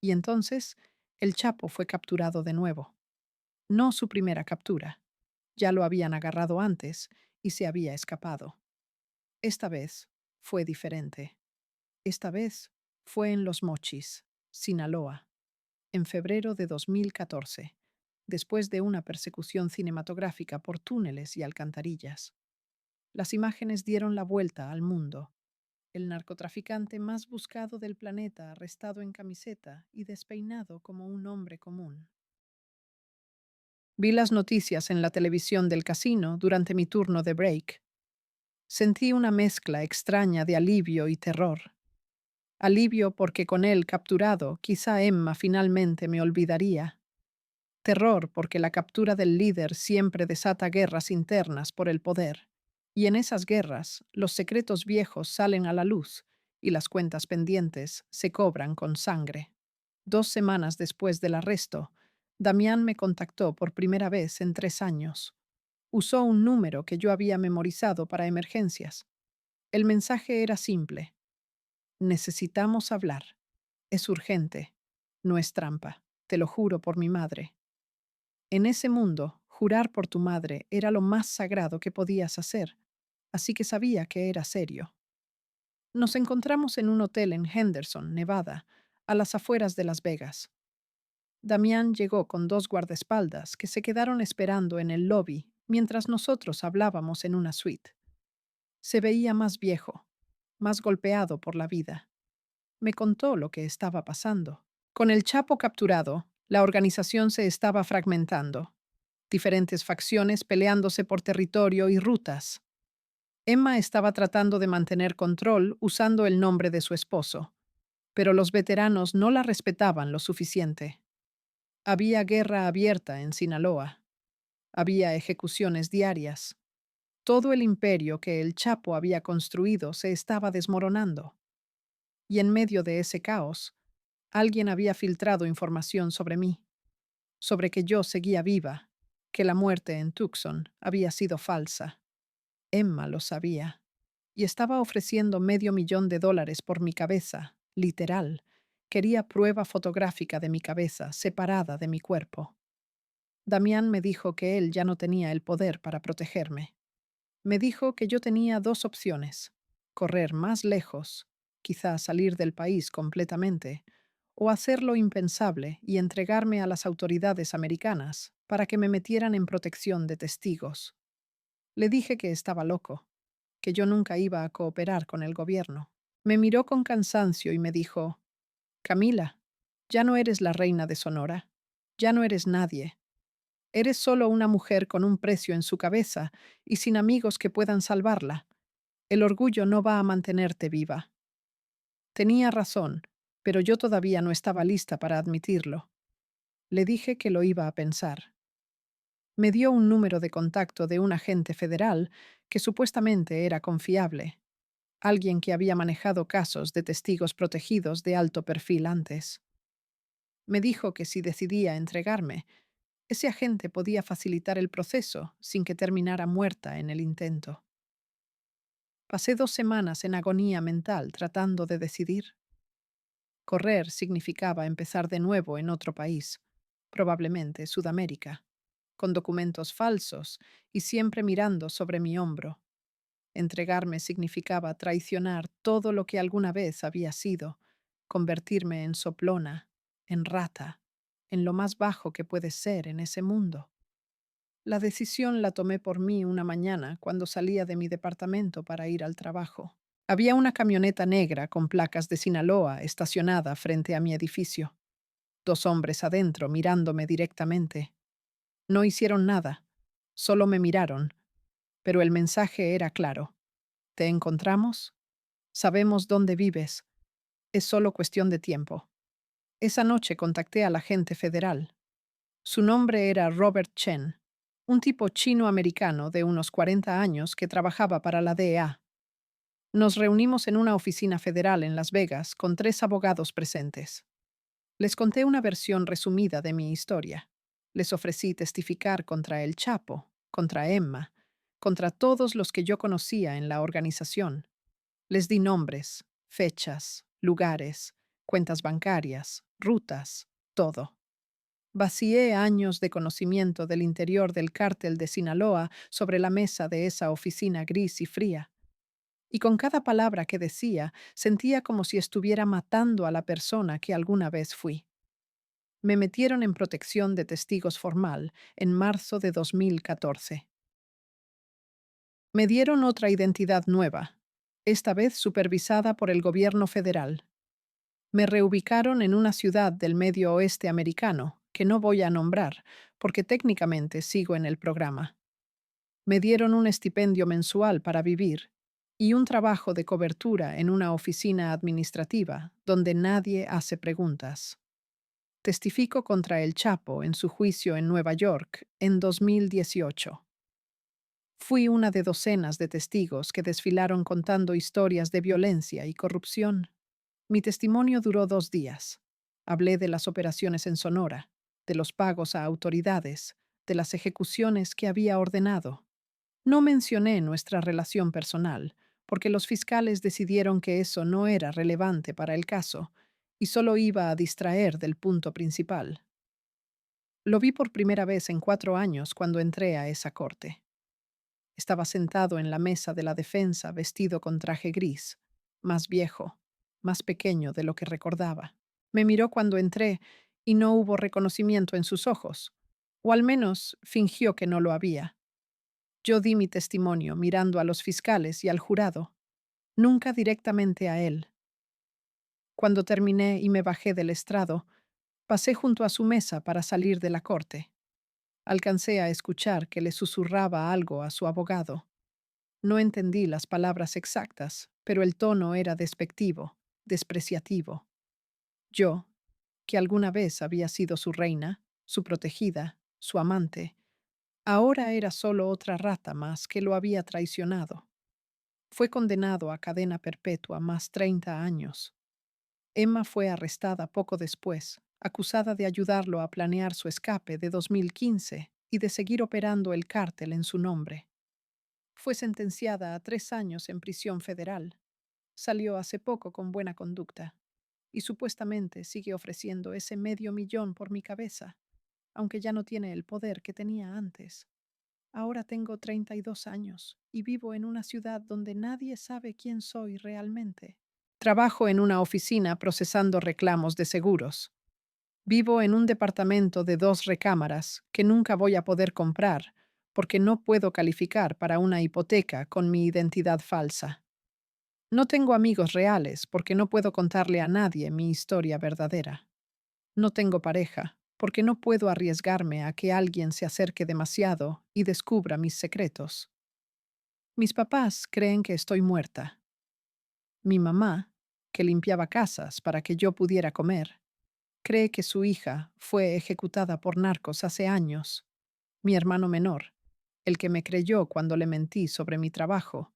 Y entonces, el Chapo fue capturado de nuevo. No su primera captura. Ya lo habían agarrado antes y se había escapado. Esta vez fue diferente. Esta vez fue en Los Mochis, Sinaloa, en febrero de 2014, después de una persecución cinematográfica por túneles y alcantarillas. Las imágenes dieron la vuelta al mundo. El narcotraficante más buscado del planeta arrestado en camiseta y despeinado como un hombre común. Vi las noticias en la televisión del casino durante mi turno de break. Sentí una mezcla extraña de alivio y terror. Alivio porque con él capturado, quizá Emma finalmente me olvidaría. Terror porque la captura del líder siempre desata guerras internas por el poder. Y en esas guerras, los secretos viejos salen a la luz y las cuentas pendientes se cobran con sangre. 2 semanas después del arresto, Damián me contactó por primera vez en 3 años. Usó un número que yo había memorizado para emergencias. El mensaje era simple. Necesitamos hablar. Es urgente. No es trampa. Te lo juro por mi madre. En ese mundo, jurar por tu madre era lo más sagrado que podías hacer, así que sabía que era serio. Nos encontramos en un hotel en Henderson, Nevada, a las afueras de Las Vegas. Damián llegó con 2 guardaespaldas que se quedaron esperando en el lobby mientras nosotros hablábamos en una suite. Se veía más viejo, más golpeado por la vida. Me contó lo que estaba pasando. Con el Chapo capturado, la organización se estaba fragmentando. Diferentes facciones peleándose por territorio y rutas. Emma estaba tratando de mantener control usando el nombre de su esposo, pero los veteranos no la respetaban lo suficiente. Había guerra abierta en Sinaloa. Había ejecuciones diarias. Todo el imperio que el Chapo había construido se estaba desmoronando. Y en medio de ese caos, alguien había filtrado información sobre mí, sobre que yo seguía viva, que la muerte en Tucson había sido falsa. Emma lo sabía, y estaba ofreciendo $500,000 por mi cabeza, literal. Quería prueba fotográfica de mi cabeza, separada de mi cuerpo. Damián me dijo que él ya no tenía el poder para protegerme. Me dijo que yo tenía dos opciones: correr más lejos, quizá salir del país completamente, o hacer lo impensable y entregarme a las autoridades americanas para que me metieran en protección de testigos. Le dije que estaba loco, que yo nunca iba a cooperar con el gobierno. Me miró con cansancio y me dijo: Camila, ya no eres la reina de Sonora, ya no eres nadie. Eres solo una mujer con un precio en su cabeza y sin amigos que puedan salvarla. El orgullo no va a mantenerte viva. Tenía razón, pero yo todavía no estaba lista para admitirlo. Le dije que lo iba a pensar. Me dio un número de contacto de un agente federal que supuestamente era confiable, alguien que había manejado casos de testigos protegidos de alto perfil antes. Me dijo que si decidía entregarme, ese agente podía facilitar el proceso sin que terminara muerta en el intento. Pasé 2 semanas en agonía mental tratando de decidir. Correr significaba empezar de nuevo en otro país, probablemente Sudamérica, con documentos falsos y siempre mirando sobre mi hombro. Entregarme significaba traicionar todo lo que alguna vez había sido, convertirme en soplona, en rata, en lo más bajo que puede ser en ese mundo. La decisión la tomé por mí una mañana cuando salía de mi departamento para ir al trabajo. Había una camioneta negra con placas de Sinaloa estacionada frente a mi edificio. 2 hombres adentro mirándome directamente. No hicieron nada, solo me miraron, pero el mensaje era claro. ¿Te encontramos? Sabemos dónde vives. Es solo cuestión de tiempo. Esa noche contacté al agente federal. Su nombre era Robert Chen, un tipo chino-americano de unos 40 años que trabajaba para la DEA. Nos reunimos en una oficina federal en Las Vegas con 3 abogados presentes. Les conté una versión resumida de mi historia. Les ofrecí testificar contra el Chapo, contra Emma, contra todos los que yo conocía en la organización. Les di nombres, fechas, lugares, cuentas bancarias, rutas, todo. Vacié años de conocimiento del interior del cártel de Sinaloa sobre la mesa de esa oficina gris y fría. Y con cada palabra que decía, sentía como si estuviera matando a la persona que alguna vez fui. Me metieron en protección de testigos formal en marzo de 2014. Me dieron otra identidad nueva, esta vez supervisada por el gobierno federal. Me reubicaron en una ciudad del medio oeste americano, que no voy a nombrar, porque técnicamente sigo en el programa. Me dieron un estipendio mensual para vivir y un trabajo de cobertura en una oficina administrativa donde nadie hace preguntas. Testifico contra el Chapo en su juicio en Nueva York en 2018. Fui una de docenas de testigos que desfilaron contando historias de violencia y corrupción. Mi testimonio duró 2 días. Hablé de las operaciones en Sonora, de los pagos a autoridades, de las ejecuciones que había ordenado. No mencioné nuestra relación personal, porque los fiscales decidieron que eso no era relevante para el caso y solo iba a distraer del punto principal. Lo vi por primera vez en 4 años cuando entré a esa corte. Estaba sentado en la mesa de la defensa vestido con traje gris, más viejo, más pequeño de lo que recordaba. Me miró cuando entré y no hubo reconocimiento en sus ojos, o al menos fingió que no lo había. Yo di mi testimonio mirando a los fiscales y al jurado, nunca directamente a él. Cuando terminé y me bajé del estrado, pasé junto a su mesa para salir de la corte. Alcancé a escuchar que le susurraba algo a su abogado. No entendí las palabras exactas, pero el tono era despectivo, despreciativo. Yo, que alguna vez había sido su reina, su protegida, su amante, ahora era solo otra rata más que lo había traicionado. Fue condenado a cadena perpetua más 30 años. Emma fue arrestada poco después, acusada de ayudarlo a planear su escape de 2015 y de seguir operando el cártel en su nombre. Fue sentenciada a 3 años en prisión federal. Salió hace poco con buena conducta y supuestamente sigue ofreciendo ese $500,000 por mi cabeza, aunque ya no tiene el poder que tenía antes. Ahora tengo 32 años y vivo en una ciudad donde nadie sabe quién soy realmente. Trabajo en una oficina procesando reclamos de seguros. Vivo en un departamento de 2 recámaras que nunca voy a poder comprar porque no puedo calificar para una hipoteca con mi identidad falsa. No tengo amigos reales porque no puedo contarle a nadie mi historia verdadera. No tengo pareja porque no puedo arriesgarme a que alguien se acerque demasiado y descubra mis secretos. Mis papás creen que estoy muerta. Mi mamá, que limpiaba casas para que yo pudiera comer, cree que su hija fue ejecutada por narcos hace años. Mi hermano menor, el que me creyó cuando le mentí sobre mi trabajo,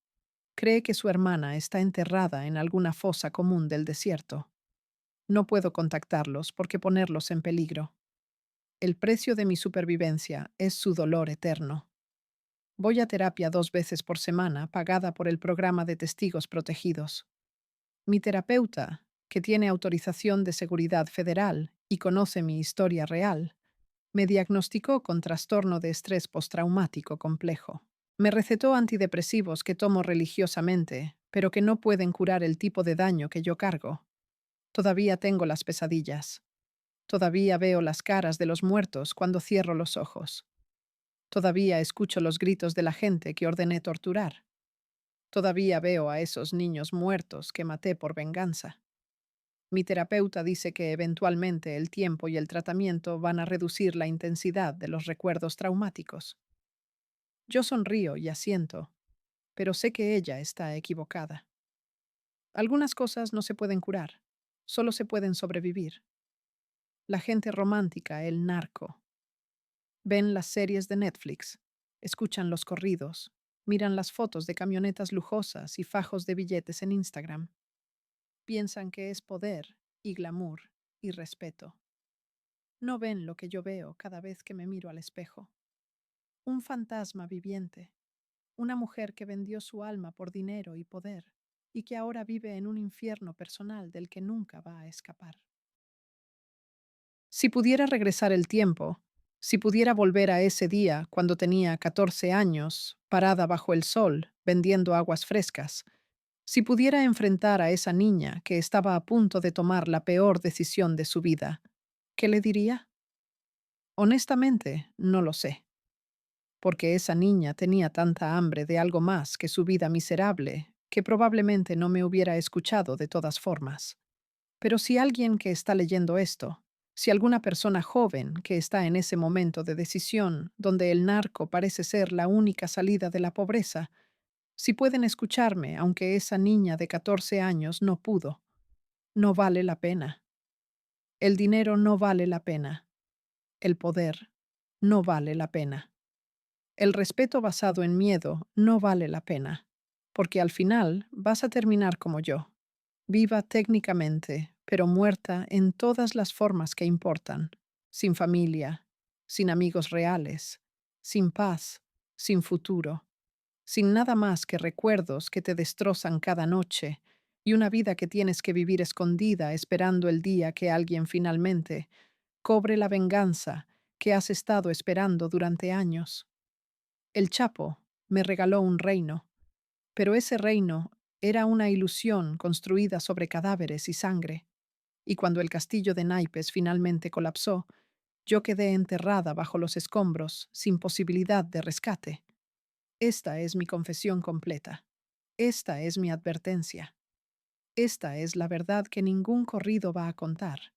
cree que su hermana está enterrada en alguna fosa común del desierto. No puedo contactarlos porque ponerlos en peligro. El precio de mi supervivencia es su dolor eterno. Voy a terapia 2 veces por semana, pagada por el programa de testigos protegidos. Mi terapeuta, que tiene autorización de seguridad federal y conoce mi historia real, me diagnosticó con trastorno de estrés postraumático complejo. Me recetó antidepresivos que tomo religiosamente, pero que no pueden curar el tipo de daño que yo cargo. Todavía tengo las pesadillas. Todavía veo las caras de los muertos cuando cierro los ojos. Todavía escucho los gritos de la gente que ordené torturar. Todavía veo a esos niños muertos que maté por venganza. Mi terapeuta dice que eventualmente el tiempo y el tratamiento van a reducir la intensidad de los recuerdos traumáticos. Yo sonrío y asiento, pero sé que ella está equivocada. Algunas cosas no se pueden curar, solo se pueden sobrevivir. La gente romántica, el narco. Ven las series de Netflix, escuchan los corridos, miran las fotos de camionetas lujosas y fajos de billetes en Instagram. Piensan que es poder y glamour y respeto. No ven lo que yo veo cada vez que me miro al espejo. Un fantasma viviente, una mujer que vendió su alma por dinero y poder y que ahora vive en un infierno personal del que nunca va a escapar. Si pudiera regresar el tiempo, si pudiera volver a ese día cuando tenía 14 años, parada bajo el sol, vendiendo aguas frescas, si pudiera enfrentar a esa niña que estaba a punto de tomar la peor decisión de su vida, ¿qué le diría? Honestamente, no lo sé, porque esa niña tenía tanta hambre de algo más que su vida miserable que probablemente no me hubiera escuchado de todas formas. Pero si alguien que está leyendo esto, si alguna persona joven que está en ese momento de decisión donde el narco parece ser la única salida de la pobreza, si pueden escucharme aunque esa niña de 14 años no pudo, no vale la pena. El dinero no vale la pena. El poder no vale la pena. El respeto basado en miedo no vale la pena, porque al final vas a terminar como yo, viva técnicamente, pero muerta en todas las formas que importan, sin familia, sin amigos reales, sin paz, sin futuro, sin nada más que recuerdos que te destrozan cada noche y una vida que tienes que vivir escondida esperando el día que alguien finalmente cobre la venganza que has estado esperando durante años. El Chapo me regaló un reino, pero ese reino era una ilusión construida sobre cadáveres y sangre, y cuando el castillo de naipes finalmente colapsó, yo quedé enterrada bajo los escombros sin posibilidad de rescate. Esta es mi confesión completa. Esta es mi advertencia. Esta es la verdad que ningún corrido va a contar.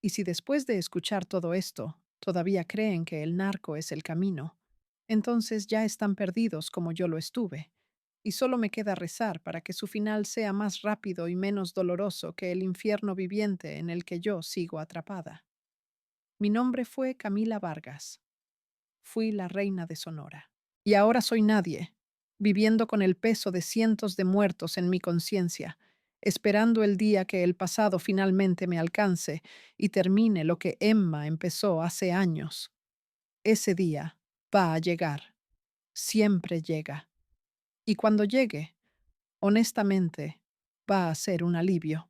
Y si después de escuchar todo esto, todavía creen que el narco es el camino, entonces ya están perdidos como yo lo estuve, y solo me queda rezar para que su final sea más rápido y menos doloroso que el infierno viviente en el que yo sigo atrapada. Mi nombre fue Camila Vargas. Fui la reina de Sonora. Y ahora soy nadie, viviendo con el peso de cientos de muertos en mi conciencia, esperando el día que el pasado finalmente me alcance y termine lo que Emma empezó hace años. Ese día va a llegar, siempre llega. Y cuando llegue, honestamente, va a ser un alivio.